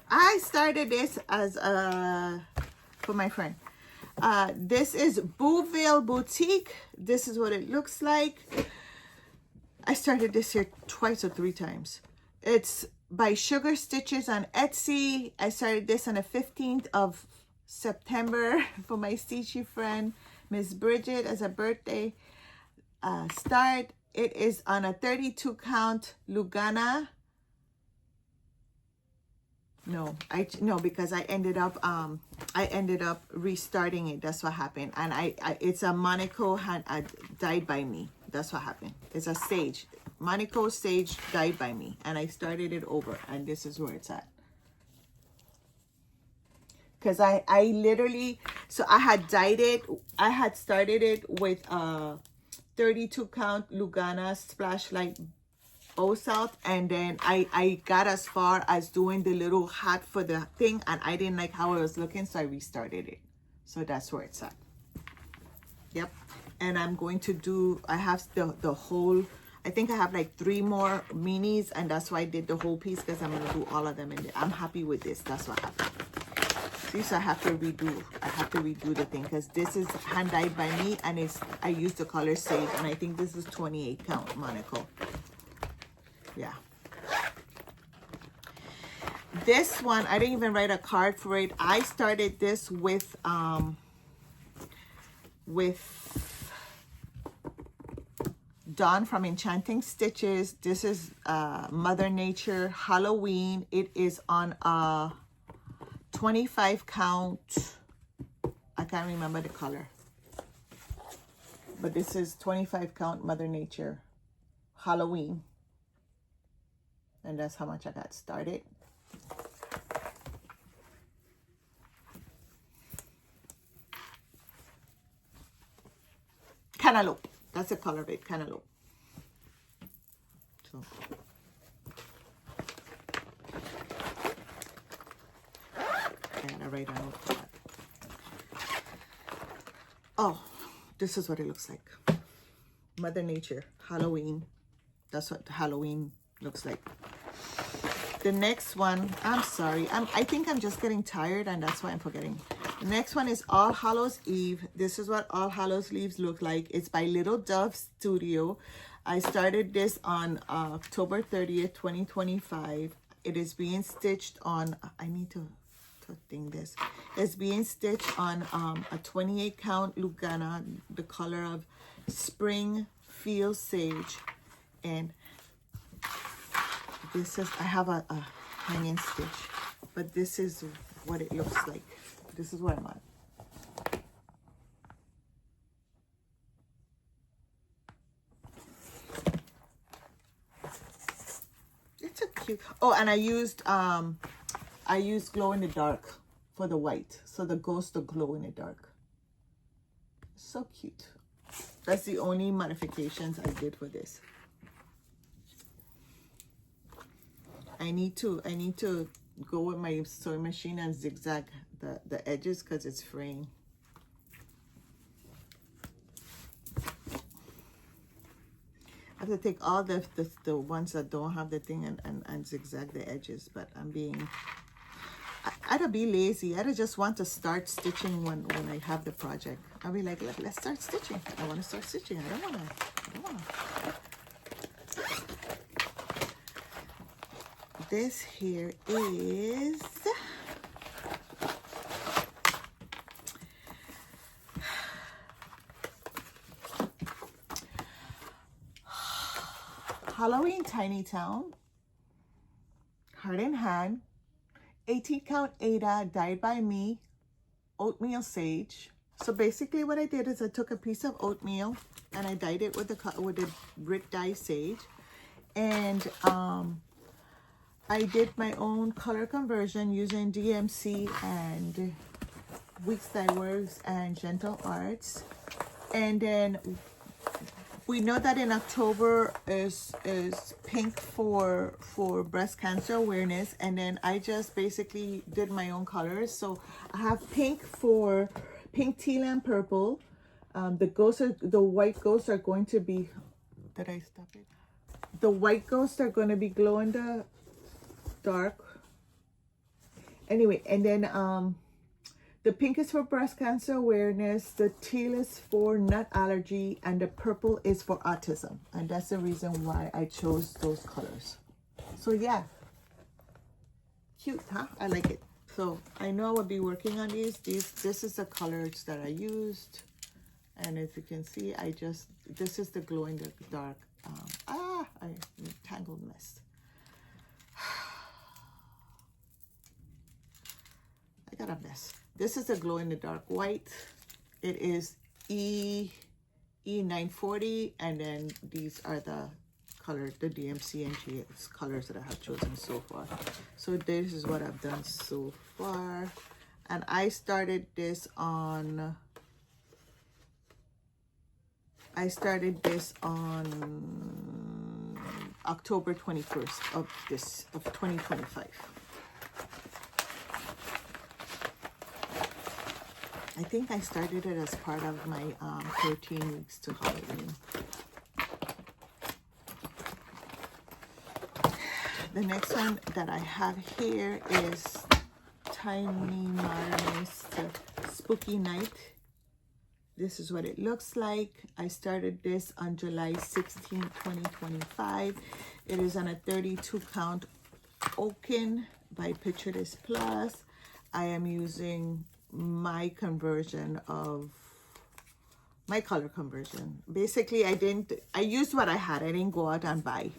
I started this as for my friend. This is Bouville Boutique. This is what it looks like. I started this here twice or three times. It's by Sugar Stitches on Etsy. I started this on the 15th of September for my stitchy friend, Miss Bridget, as a birthday start. It is on a 32 count Lugana No, because I ended up restarting it. That's what happened. And it's a Monaco dyed by me. That's what happened. It's a sage. Monaco sage dyed by me, and I started it over, and this is where it's at. Because I literally, so I had dyed it. I had started it with 32 count Lugana Splashlight Bow South, and then I got as far as doing the little hat for the thing, and I didn't like how it was looking, so I restarted it. So that's where it's at. Yep. And I'm going to do, I have the whole, I think I have like 3 more minis, and that's why I did the whole piece, because I'm going to do all of them in there. I'm happy with this. That's what happened. See, so I have to redo the thing, because this is hand dyed by me, and I used the color Sage, and I think this is 28 count Monaco. Yeah. This one, I didn't even write a card for it. I started this with Dawn from Enchanting Stitches. This is Mother Nature Halloween. It is on a 25 count. I can't remember the color, but this is 25 count Mother Nature Halloween. And that's how much I got started. Cantaloupe. That's the color of it, cantaloupe. So. I gotta write a note for that. Oh, this is what it looks like. Mother Nature, Halloween. That's what Halloween looks like. The next one, I'm sorry, I think I'm just getting tired, and that's why I'm forgetting. The next one is All Hallows Eve. This is what All Hallows Leaves look like. It's by Little Dove Studio. I started this on October 30th, 2025. It is being stitched on, I need to thing this. It's being stitched on a 28 count Lugana, the color of Spring Field Sage. And this is, I have a hanging stitch, but this is what it looks like. This is what I'm at. It's a cute, oh, and I used glow in the dark for the white, so the ghost will glow in the dark. So cute. That's the only modifications I did for this. I need to go with my sewing machine and zigzag the edges, because it's fraying. I have to take all the ones that don't have the thing and zigzag the edges, but I'd be lazy. I'd just want to start stitching when I have the project. I'll be like, let's start stitching. I want to start stitching. I don't want to. This here is Halloween Tiny Town, Heart in Hand, 18 count Ada, dyed by me, oatmeal sage. So basically what I did is I took a piece of oatmeal and I dyed it with the brick dye sage, and I did my own color conversion using DMC and Weeks Dye Works and Gentle Arts. And then we know that in October is pink for breast cancer awareness, and then I just basically did my own colors. So I have pink, teal, and purple. The white ghosts are going to be. Did I stop it? The white ghosts are going to be glow in the dark. Anyway, and then the pink is for breast cancer awareness, the teal is for nut allergy, and the purple is for autism. And that's the reason why I chose those colors. So yeah, cute, huh? I like it. So I know I will be working on these. This is the colors that I used, and as you can see, this is the glow in the dark. I tangled mess. at a mess. This is a glow-in-the-dark white. It is E940, and then these are the color, the DMC and GS colors that I have chosen so far. So this is what I've done so far. And I started this on October 21st of 2025. I think I started it as part of my 13 weeks to Halloween. The next one that I have here is Tiny Modernist Spooky Night. This is what it looks like. I started this on July 16, 2025. It is on a 32 count Oaken by Picture This Plus. I am using my conversion of my color conversion. Basically, I used what I had. I didn't go out and buy.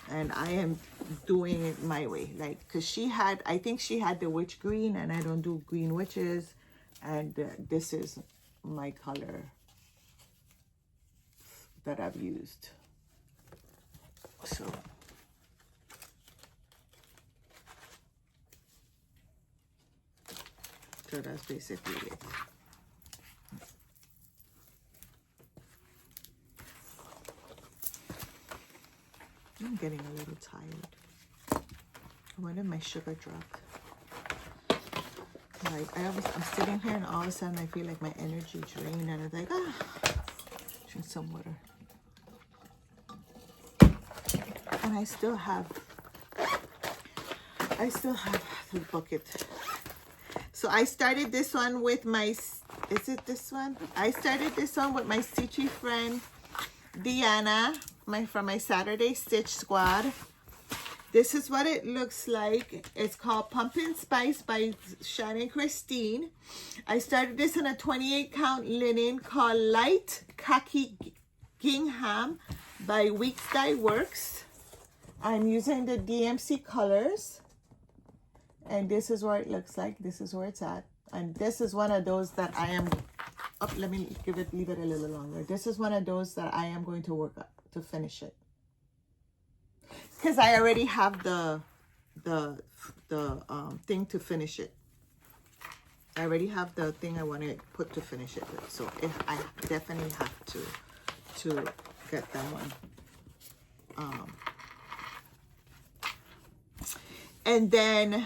And I am doing it my way. Like, because I think she had the witch green, and I don't do green witches. And this is my color that I've used. So that's basically it. I'm getting a little tired. I wonder if my sugar dropped. Like I'm sitting here and all of a sudden I feel like my energy drained, and it's like, drink some water. And I still have the bucket. So I started this one with my, is it this one? I started this one with my stitchy friend, Deanna, from my Saturday Stitch Squad. This is what it looks like. It's called Pumpkin Spice by Shannon Christine. I started this in a 28 count linen called Light Khaki Gingham by Weeks Dye Works. I'm using the DMC colors. And this is what it looks like. This is where it's at. And this is one of those that I am, let me leave it a little longer. This is one of those that I am going to work up to finish it. Because I already have the thing to finish it. I already have the thing I want to put to finish it with. So I definitely have to get that one. And then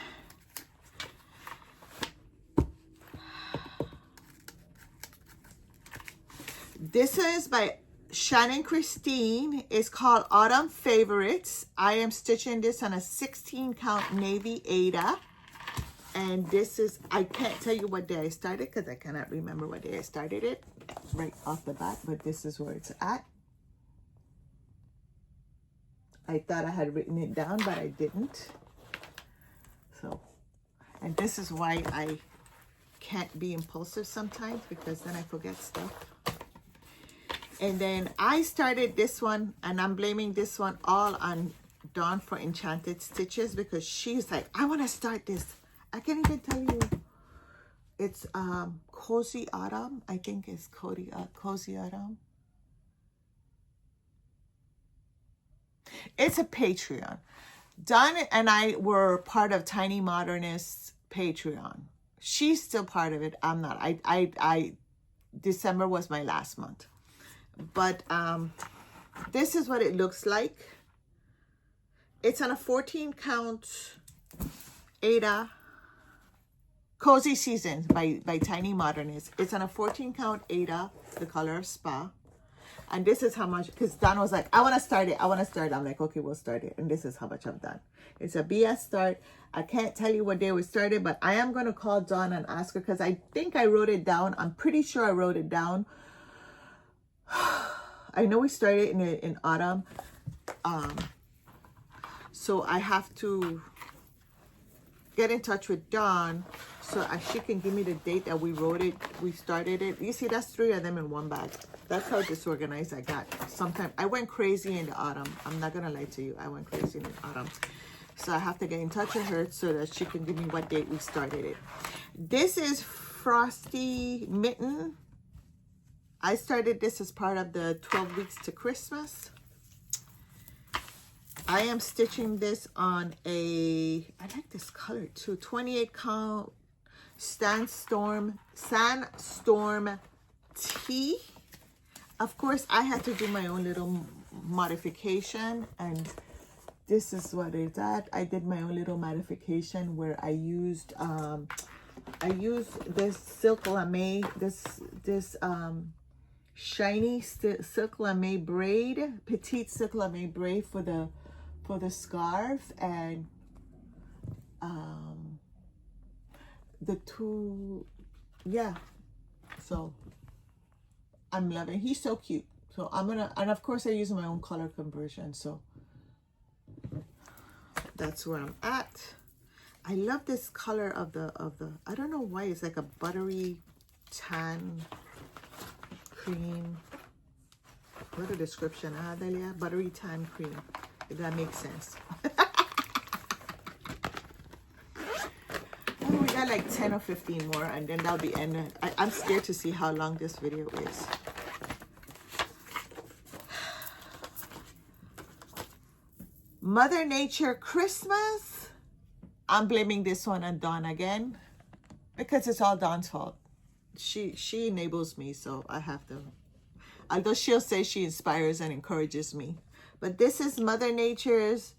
this is by Shannon Christine. It's called Autumn Favorites. I am stitching this on a 16 count navy Ada. And this is, I can't tell you what day I started because I cannot remember what day I started it right off the bat, but this is where it's at. I thought I had written it down, but I didn't. So, and this is why I can't be impulsive sometimes, because then I forget stuff. And then I started this one, and I'm blaming this one all on Dawn for Enchanted Stitches, because she's like, I want to start this. I can't even tell you. It's Cozy Autumn. I think it's Cozy Autumn. It's a Patreon. Dawn and I were part of Tiny Modernist's Patreon. She's still part of it. I'm not. December was my last month. But this is what it looks like. It's on a 14 count Ada Cozy Seasons by Tiny Modernist. It's on a 14 count Ada, the color Spa. And this is how much, because Dawn was like, I want to start it. I'm like, okay, we'll start it. And this is how much I've done. It's a BS start. I can't tell you what day we started, but I am going to call Dawn and ask her, because I think I wrote it down. I'm pretty sure I wrote it down. I know we started in autumn. So I have to get in touch with Dawn so she can give me the date that we wrote it, we started it. You see, that's 3 of them in one bag. That's how disorganized I got. Sometimes I went crazy in the autumn. I'm not gonna lie to you, I went crazy in the autumn. So I have to get in touch with her so that she can give me what date we started it. This is Frosty Mitten. I started this as part of the 12 weeks to Christmas. I am stitching this on a, I like this color too, 28 count Sandstorm Tee. Of course, I had to do my own little modification, and this is what it's at. I did my own little modification where I used this silk lame, this shiny silk lame braid, petite silk lame braid for the scarf, and the two, yeah. So I'm loving. He's so cute. So I'm gonna, and of course I use my own color conversion. So that's where I'm at. I love this color of the I don't know why, it's like a buttery tan cream. What a description, Delia? Buttery tan cream, if that makes sense. Oh, we got like 10 or 15 more, and then that'll be end. I'm scared to see how long this video is. Mother Nature Christmas. I'm blaming this one on Dawn again, because it's all Dawn's fault. She enables me, so I have to. Although she'll say she inspires and encourages me, but this is Mother Nature's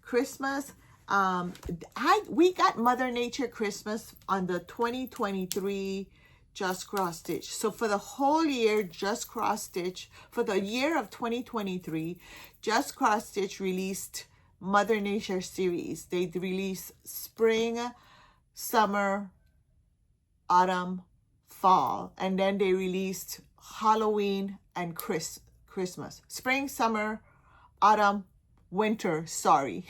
Christmas. We got Mother Nature Christmas on the 2023 Just Cross Stitch. So for the whole year, Just Cross Stitch, for the year of 2023, Just Cross Stitch released Mother Nature series. They released spring, summer, autumn, fall, and then they released Halloween and Christmas. Spring, summer, autumn, winter, sorry.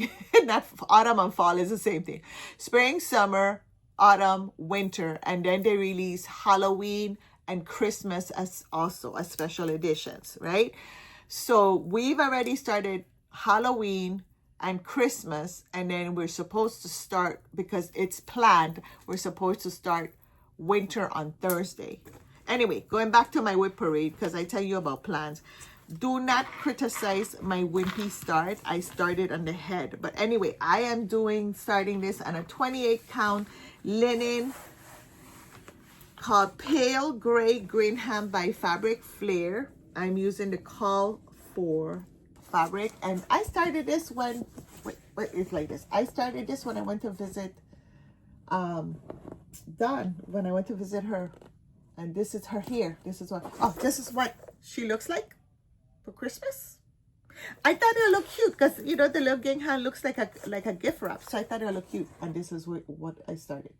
Not autumn and fall is the same thing. Spring, summer, autumn, winter, and then they release Halloween and Christmas as also as special editions, right? So we've already started Halloween and Christmas, and then we're supposed to start, because it's planned, we're supposed to start winter on Thursday. Anyway, going back to my WIP Parade, because I tell you about plans. Do not criticize my wimpy start. I started on the head. But anyway, I am starting this on a 28 count linen called Pale Gray Greenham by Fabric Flair. I'm using the Call for fabric, and I started this when, wait, it's like this. I started this when I went to visit Dawn, when I went to visit her. And this is her here. This is what she looks like for Christmas. I thought it would look cute, because you know the little gang hand looks like a gift wrap. So I thought it would look cute, and this is what I started.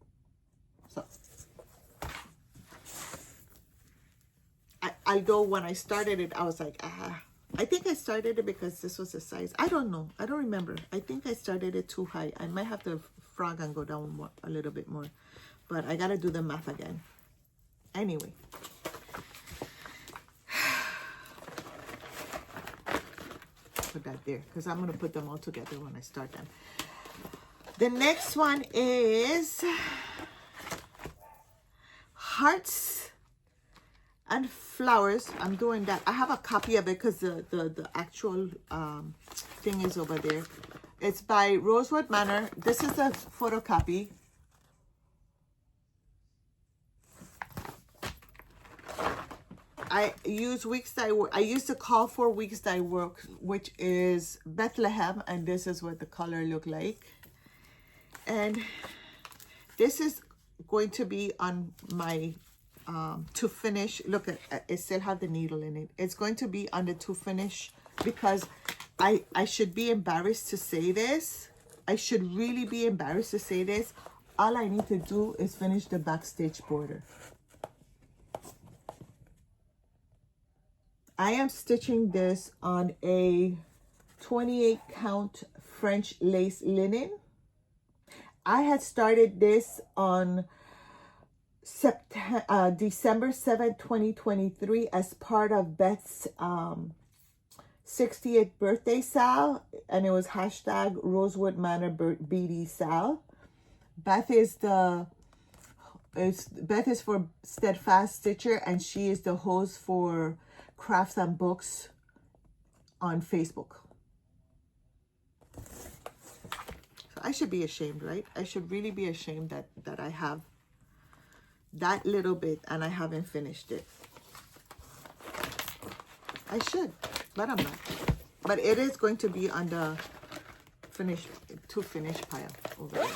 So although when I started it, I was like, I think I started it because this was the size. I don't know. I don't remember. I think I started it too high. I might have to frog and go down more, a little bit more, but I gotta do the math again. Anyway. Put that there, because I'm going to put them all together when I start them. The next one is Hearts and Flowers. I'm doing that. I have a copy of it because the actual thing is over there. It's by Rosewood Manor. This is a photocopy. I use weeks that I work. I use the Call for weeks that I work, which is Bethlehem, and this is what the color look like. And this is going to be on my to finish. Look at it, still have the needle in it. It's going to be on the to finish, because I should be embarrassed to say this. I should really be embarrassed to say this. All I need to do is finish the backstage border. I am stitching this on a 28 count French lace linen. I had started this on December 7th, 2023 as part of Beth's 60th birthday sale, and it was hashtag Rosewood Manor BD sale. Beth is Beth is for Steadfast Stitcher, and she is the host for Crafts and Books on Facebook. So I should be ashamed, right? I should really be ashamed that I have that little bit and I haven't finished it. I should, but I'm not. But it is going to be on the to finish pile over there.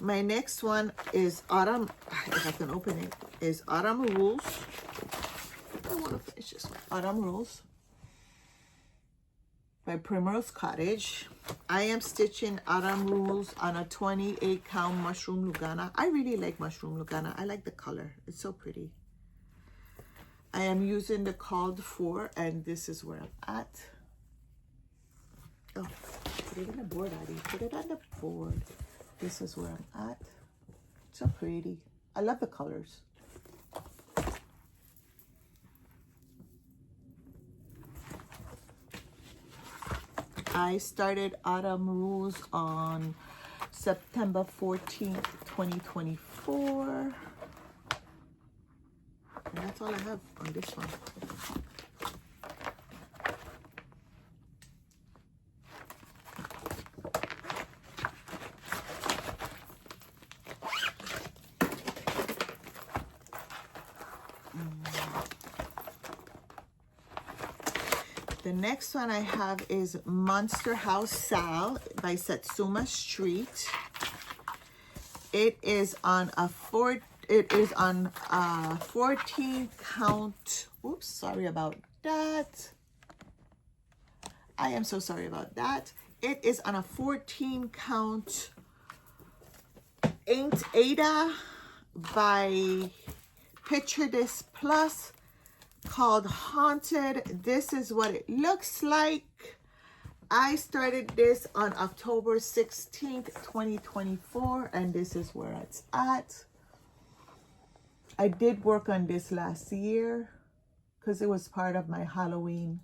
My next one is Autumn, if I can open it, is Autumn Rules. I want to finish this one. Autumn Rules by Primrose Cottage. I am stitching Autumn Rules on a 28 count mushroom Lugana. I really like mushroom Lugana. I like the color. It's so pretty. I am using the called for, and this is where I'm at. Oh, put it on the board, Addie. Put it on the board. This is where I'm at. So pretty. I love the colors. I started Autumn Rules on September 14th, 2024. And that's all I have on this one. The next one I have is Monster House Sal by Satsuma Street. It is on a 14 count. Oops, sorry about that. I am so sorry about that. It is on a 14 count Inked Ada by Picture This Plus, called Haunted. This is what it looks like. I started this on October 16th, 2024, and this is where it's at. I did work on this last year because it was part of my Halloween,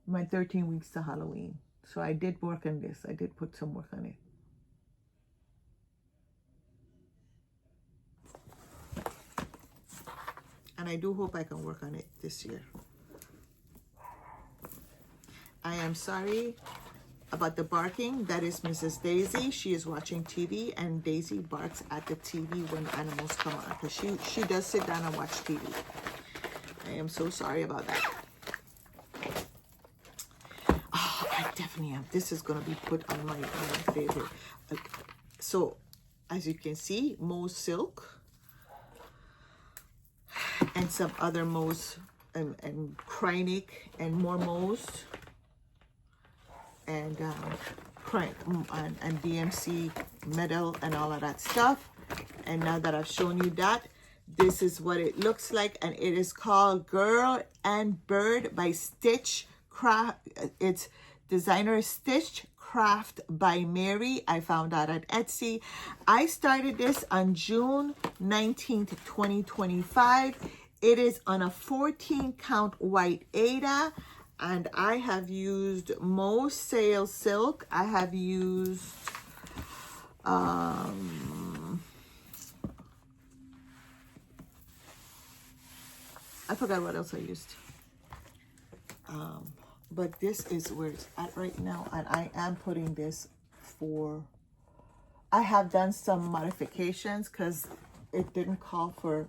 my 13 weeks to Halloween. So I did work on this. I did put some work on it. And I do hope I can work on it this year. I am sorry about the barking. That is Mrs. Daisy. She is watching TV, and Daisy barks at the TV when animals come on, because she does sit down and watch TV. I am so sorry about that. Oh, I definitely am. This is going to be put on my favorite. So, as you can see, Mo's Silk. And some other Mo's and Kreinik and more Mo's and DMC metal and all of that stuff. And now that I've shown you that, this is what it looks like, and it is called Girl and Bird by Stitch Craft. It's designer Stitch Craft by Mary. I found out at Etsy. I started this on June 19th, 2025. It is on a 14 count white Ada, and I have used Mo Sail Silk. I have used I forgot what else I used. But this is where it's at right now, and I am putting this for, I have done some modifications because it didn't call for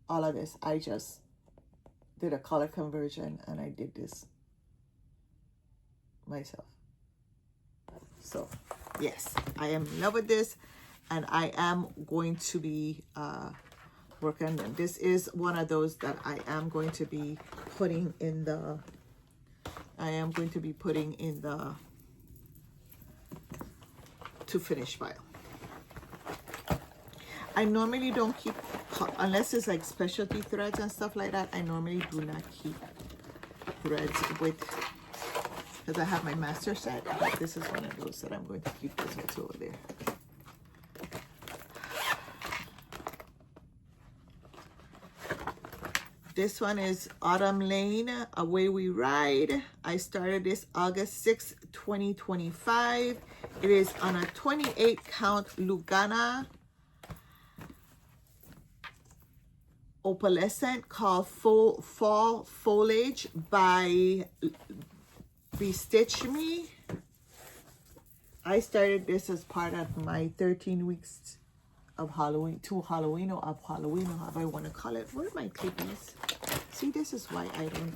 all of this. I just did a color conversion and I did this myself. So yes, I am in love with this, and I am going to be working on them. This is one of those that I am going to be putting in the to finish file. I normally don't keep, unless it's like specialty threads and stuff like that, I normally do not keep threads with, because I have my master set, but this is one of those that I'm going to keep this with over there. This one is Autumn Lane, Away We Ride. I started this August 6th, 2025. It is on a 28 count Lugana opalescent called Fall Foliage by Bestitch Me. I started this as part of my 13 weeks of Halloween, to Halloween, or of Halloween, or however I want to call it. Where are my clippies? See, this is why I don't.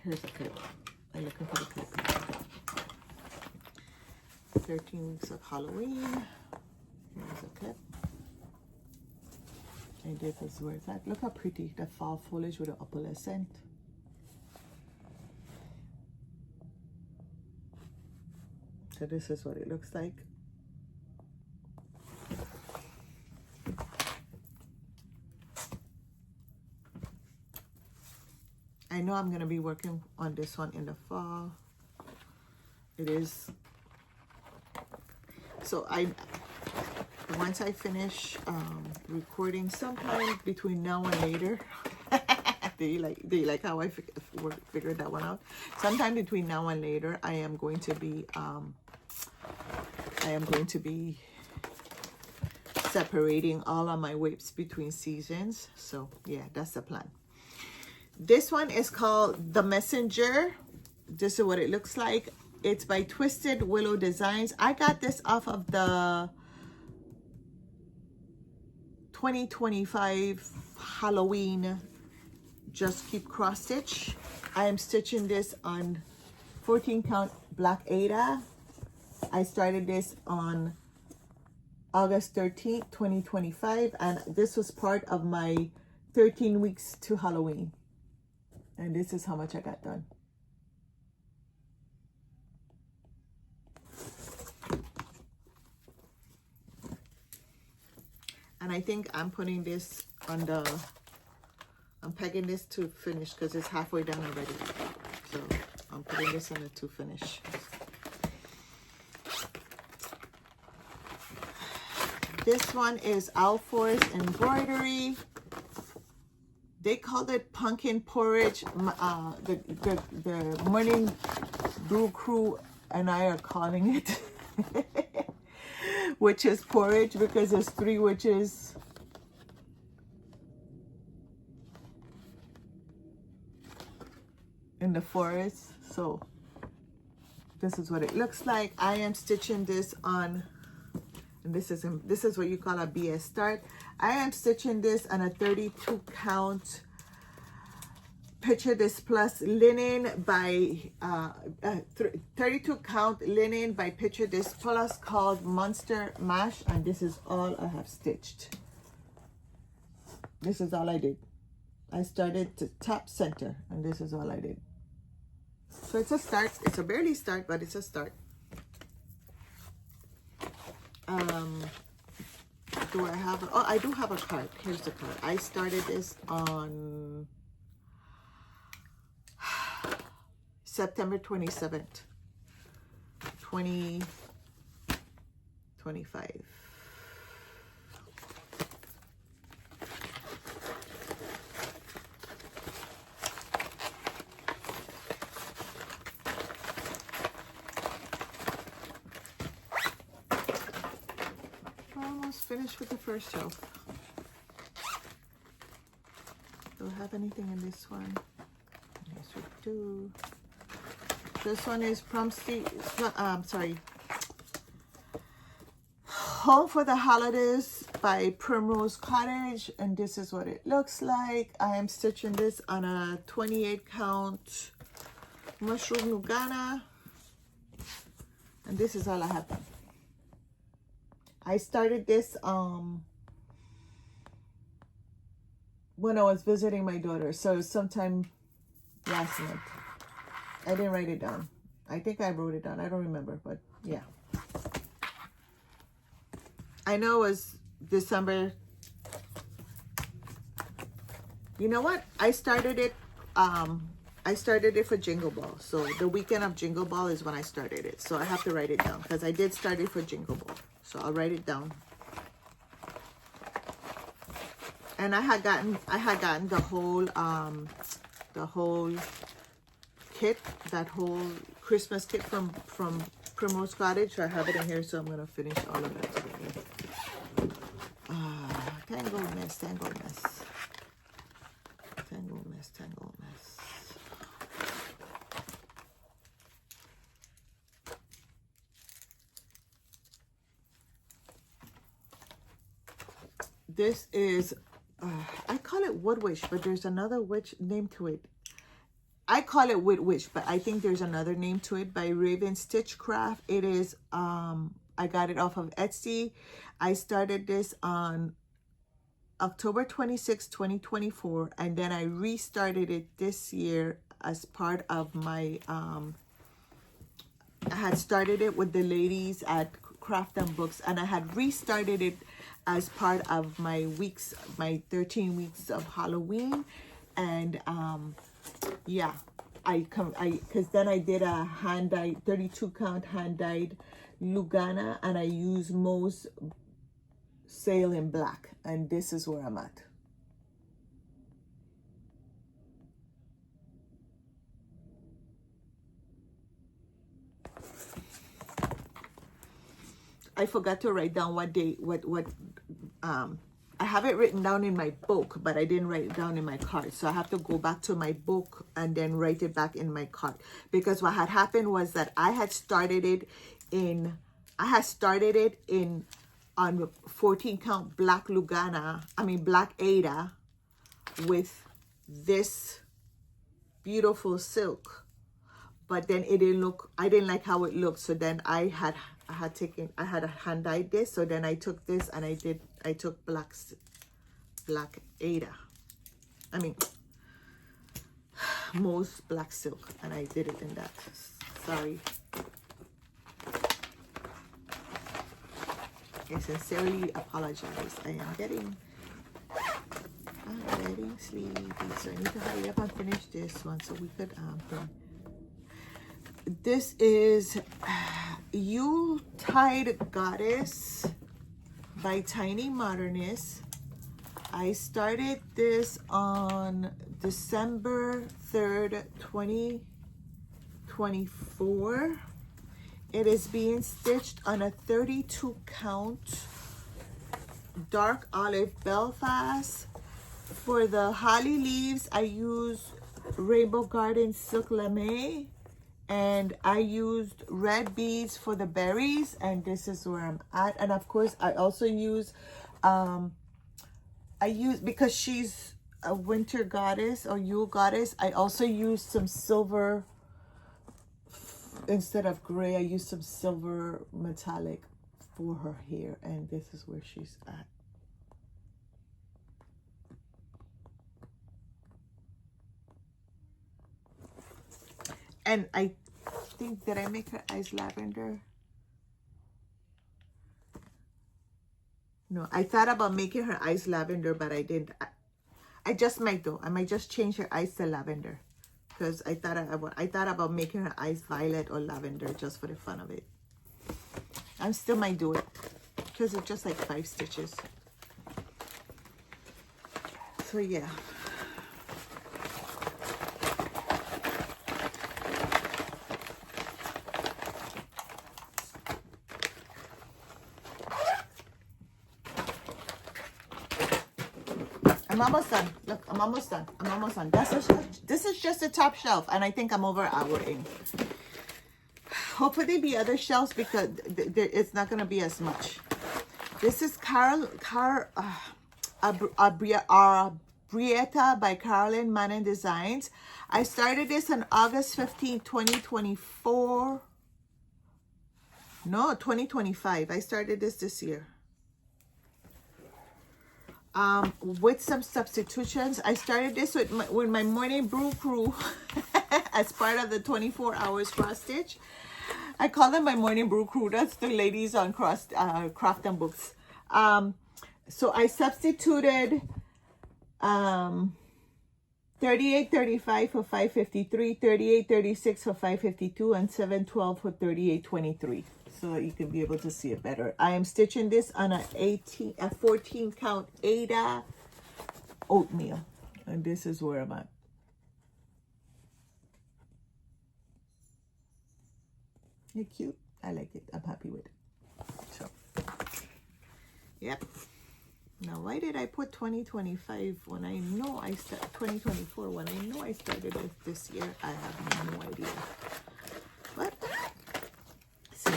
Here's a clip. I'm looking for the clip. 13 weeks of Halloween. Here's a clip. I did this where it's at. Look how pretty the fall foliage with the opalescent. So this is what it looks like. I know I'm going to be working on this one in the fall. It is. So once I finish recording sometime between now and later. Do you like how I figured that one out? Sometime between now and later, I am going to be separating all of my WIPs between seasons. So yeah, that's the plan. This one is called The Messenger. This is what it looks like. It's by Twisted Willow Designs. I got this off of the 2025 Halloween Just Keep Cross Stitch. I am stitching this on 14 count Black Ada. I started this on August 13th, 2025, and this was part of my 13 weeks to Halloween. And this is how much I got done. And I think I'm putting this on the, I'm pegging this to finish because it's halfway done already. So I'm putting this on it to finish. This one is Alfor's Embroidery. They called it pumpkin porridge. The morning brew crew and I are calling it witches porridge because there's 3 witches. In the forest. So this is what it looks like. I am stitching this on, and this is what you call a BS start. I am stitching this on a 32 count Picture This Plus linen by 32 count linen by Picture This Plus called Monster Mash, and this is all I have stitched. This is all I did. I started to top center, and this is all I did. So it's a start. It's a barely start, but it's a start. Do I have oh, I do have a card. Here's the card. I started this on September 27th, 2025. Finished with the first shelf. Do I have anything in this one? Yes, we do. This one is Home for the Holidays by Primrose Cottage, and this is what it looks like. I am stitching this on a 28 count Mushroom Lugana, and this is all I have done. I started this when I was visiting my daughter, so sometime last month. I didn't write it down. I think I wrote it down. I don't remember, but yeah. I know it was December. You know what? I started it for Jingle Ball. So the weekend of Jingle Ball is when I started it. So I have to write it down because I did start it for Jingle Ball. So I'll write it down. And I had gotten the whole kit, that whole Christmas kit from Primrose Cottage. So I have it in here, so I'm gonna finish all of that together. Tangle mess, tangle mess, tangle mess, tangle mess. This is, I call it Wood Wish, but there's another witch name to it. I call it Wood Wish, but I think there's another name to it, by Raven Stitchcraft. It is, I got it off of Etsy. I started this on October 26, 2024, and then I restarted it this year as part of my, I had started it with the ladies at Craft and Books, and I had restarted it as part of my 13 weeks of Halloween. And yeah, because then I did a hand dyed 32 count hand dyed Lugana, and I used Mo's Sail in Black, and this is where I'm at. I forgot to write down what day, I have it written down in my book, but I didn't write it down in my card. So I have to go back to my book and then write it back in my card. Because what had happened was that I had started it on 14 count black black Ada with this beautiful silk. But then it didn't look, I didn't like how it looked. So then I had hand dyed this. So then I took this and I took black Ada. Most black silk, and I did it in that. Sorry. I sincerely apologize. I am getting sleepy, so I need to hurry up and finish this one so we could This is Yuletide Goddess by Tiny Modernist. I started this on December 3rd, 2024. It is being stitched on a 32 count dark olive Belfast. For the holly leaves, I use Rainbow Garden Silk Lame, and I used red beads for the berries, and this is where I'm at. And of course, I also use, because she's a winter goddess or Yule goddess, I also use some silver. Instead of gray, I use some silver metallic for her hair, and this is where she's at. And I think, did I make her eyes lavender? No, I thought about making her eyes lavender, but I didn't. I just might though. I might just change her eyes to lavender, because I thought about making her eyes violet or lavender just for the fun of it. I still might do it because it's just like 5 stitches. So yeah. I'm almost done. Look, I'm almost done. I'm almost done. This is just the top shelf, and I think I'm over an hour in. Hopefully, be other shelves because it's not going to be as much. This is Brietta by Carolyn Manon Designs. I started this on August 15, 2024. No, 2025. I started this year. With some substitutions. I started this with my morning brew crew as part of the 24 hours cross stitch. I call them my morning brew crew. That's the ladies on Craft and Books. So I substituted 38.35 for 5.53, 38.36 for 5.52, and 7.12 for 38.23. So that you can be able to see it better. I am stitching this on a 14 count Ada oatmeal. And this is where I'm at. You're cute. I like it. I'm happy with it. So, yep. Now, why did I put 2025 when I know I start 2024 when I know I started it this year? I have no idea. But see,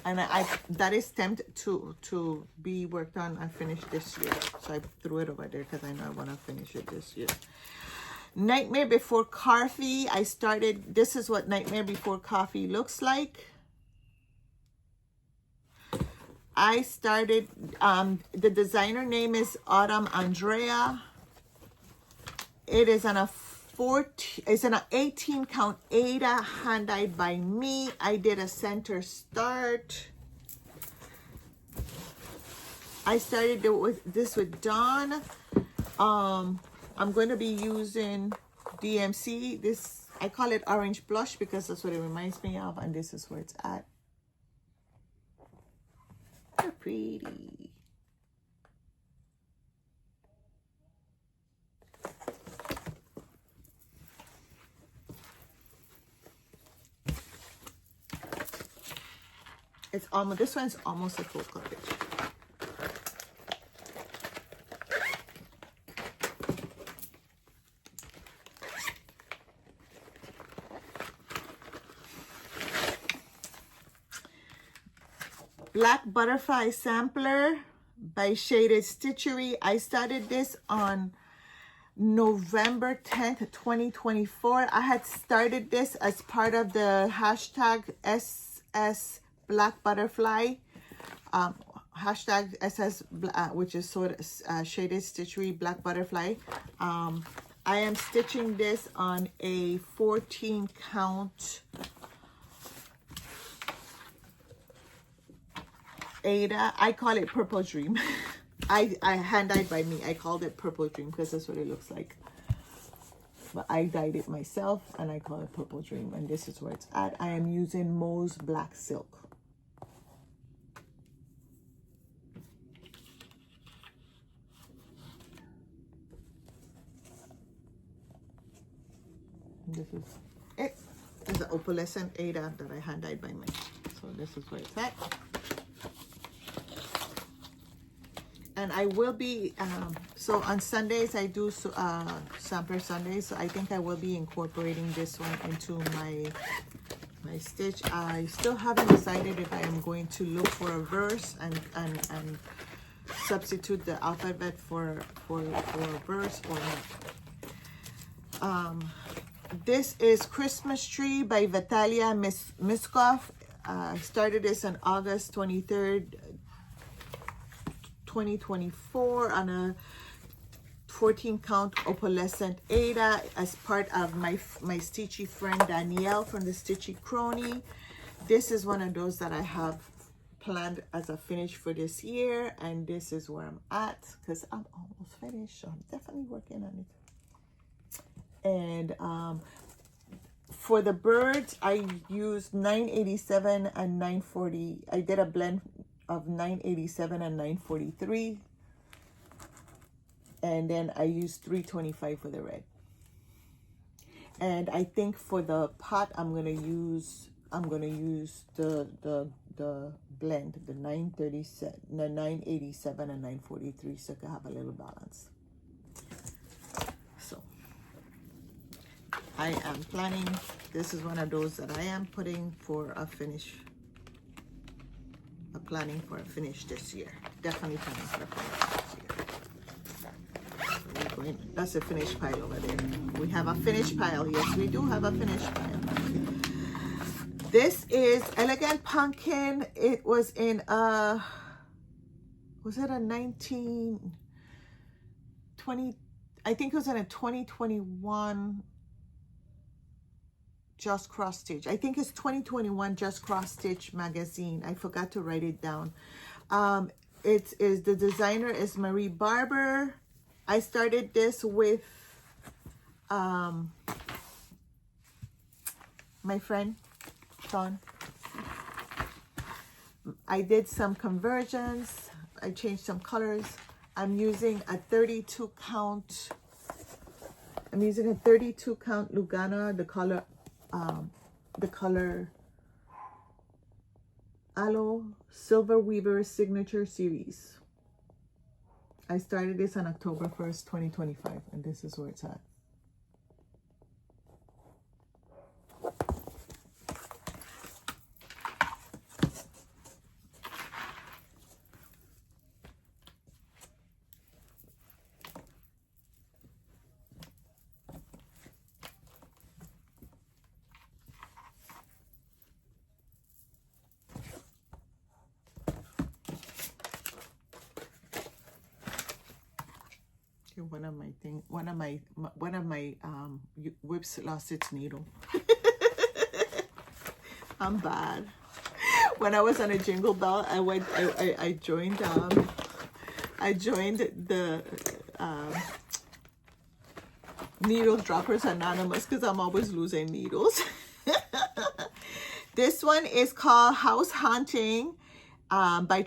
and I that is stamped to be worked on and finished this year. So I threw it over there because I know I want to finish it this year. Nightmare Before Coffee. I started. This is what Nightmare Before Coffee looks like. I started, the designer name is Autumn Andrea. It is on a 18 count Ada, hand-dyed by me. I did a center start. I started this with Dawn. I'm going to be using DMC. This, I call it Orange Blush because that's what it reminds me of, and this is where it's at. They're pretty. It's almost, this one's almost a full coverage. Black Butterfly Sampler by Shaded Stitchery. I started this on November 10th, 2024. I had started this as part of the hashtag SS Black Butterfly. Hashtag SS, which is sort of Shaded Stitchery Black Butterfly. I am stitching this on a 14 count Ada. I call it Purple Dream. I hand-dyed by me. I called it Purple Dream because that's what it looks like. But I dyed it myself and I call it Purple Dream. And this is where it's at. I am using Mo's Black Silk. This is it. This is the opalescent Ada that I hand-dyed by me. So this is where it's at. And I will be, so on Sundays, I do sampler Sundays. So I think I will be incorporating this one into my stitch. I still haven't decided if I am going to look for a verse and substitute the alphabet for a verse or not. This is Christmas Tree by Vitalia Miskov. I started this on August 23rd, 2024 on a 14 count opalescent Ada as part of my stitchy friend Danielle from the Stitchy Crony. This is one of those that I have planned as a finish for this year, and this is where I'm at because I'm almost finished, so I'm definitely working on it. And for the birds, I used 987 and 940. I did a blend of 987 and 943, and then I used 325 for the red. And I think for the pot, I'm gonna use the blend, the 937, the 987 and 943, so I can have a little balance. So I am planning. This is one of those that I am putting for a finish. Planning for a finish this year. Definitely planning for a finish this year. So we're going, that's a finished pile over there. We have a finished pile. Yes, we do have a finished pile. This is Elegant Pumpkin. It was in was it a 1920? I think it was in a 2021 Just Cross Stitch. I think it's 2021 Just Cross Stitch magazine. I forgot to write it down. It is, the designer is Marie Barber. I started this with my friend Sean. I did some conversions. I changed some colors. I'm using a 32 count. I'm using a 32 count Lugana, the color Aloe Silver Weaver Signature Series. I started this on October 1st, 2025, and this is where it's at. One of my whips lost its needle. I'm bad. When I was on a Jingle Bell, I joined the Needle Droppers Anonymous because I'm always losing needles. This one is called House Haunting by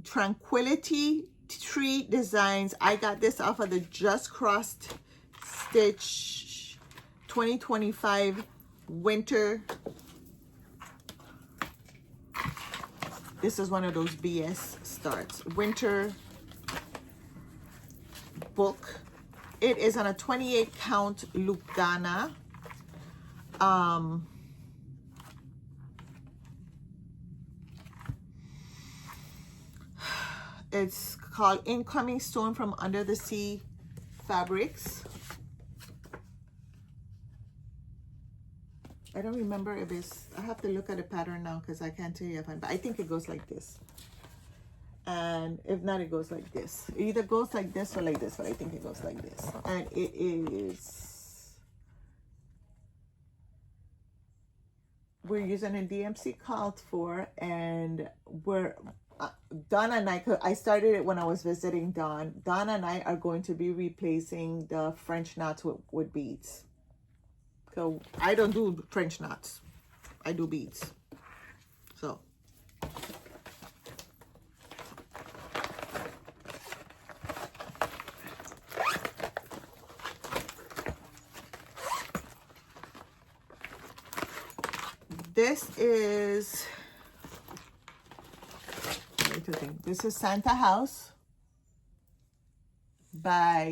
Tranquility Tree Designs. I got this off of the Just Crossed Stitch 2025 winter. This is one of those BS starts. Winter book. It is on a 28 count Lugana. It's called Incoming Stone from Under the Sea Fabrics. I don't remember if it's, I have to look at the pattern now because I can't tell you if but I think it goes like this. And if not, it goes like this. It either goes like this or like this, but I think it goes like this. And it is, we're using a DMC called for, and we're, Donna and I started it when I was visiting Dawn. Donna and I are going to be replacing the French knots with beads. So I don't do French knots. I do beads. So. This is, this is Santa House by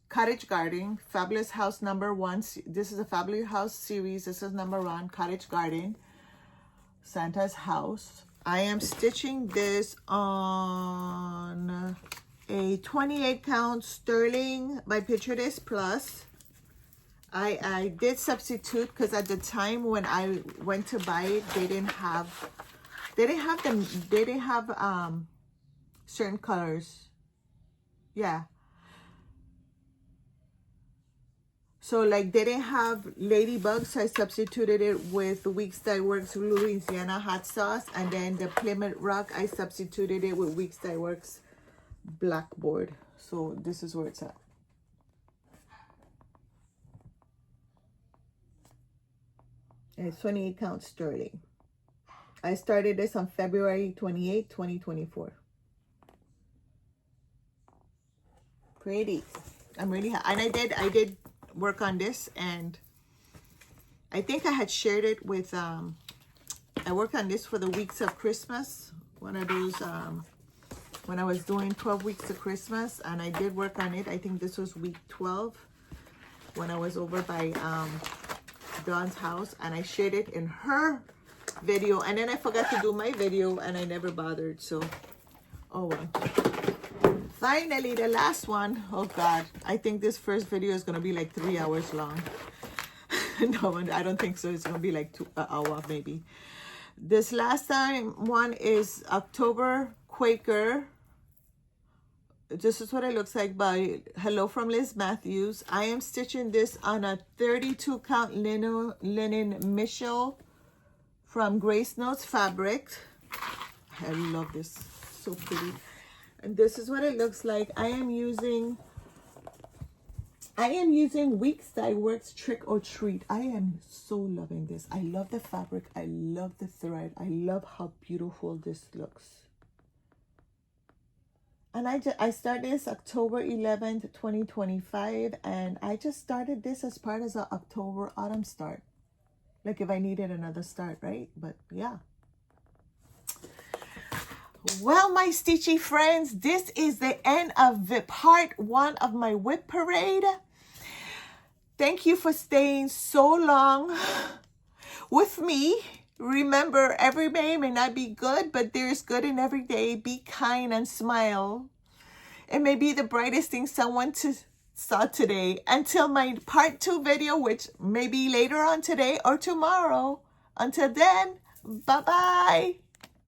Cottage Garden. Fabulous House #1. This is a Fabulous House series. This is #1, Cottage Garden. Santa's House. I am stitching this on a 28 count sterling by Picture This Plus. I did substitute because at the time when I went to buy it, they didn't have certain colors. Yeah. So like they didn't have Ladybugs, so I substituted it with the Weeks Dye Works Louisiana Hot Sauce, and then the Plymouth Rock, I substituted it with Weeks Dye Works Blackboard. So this is where it's at. And it's 28 count sterling. I started this on February 28, 2024. Pretty. I'm really happy. And I did work on this, and I think I had shared it with I worked on this for the weeks of Christmas, one of those when I was doing 12 weeks of Christmas, and I did work on it. I think this was week 12 when I was over by Dawn's house, and I shared it in her video, and then I forgot to do my video and I never bothered. So oh well. Finally, the last one. Oh God, I think this first video is gonna be like 3 hours long. No, I don't think so. It's gonna be like an hour maybe. This last time one is October Quaker. This is what it looks like by Hello from Liz Matthews. I am stitching this on a 32 count linen Michel from Grace Notes Fabric. I love this, so pretty. And this is what it looks like. I am using Weeks Dye Works Trick or Treat. I am so loving this. I love the fabric. I love the thread. I love how beautiful this looks. And I started this October 11th, 2025. And I just started this as part of the October autumn start. Like if I needed another start, right? But yeah. Well, my stitchy friends, this is the end of part 1 of my WIP Parade. Thank you for staying so long with me. Remember, every day may not be good, but there's good in every day. Be kind and smile. It may be the brightest thing someone saw today. Until my part 2 video, which may be later on today or tomorrow. Until then, bye-bye.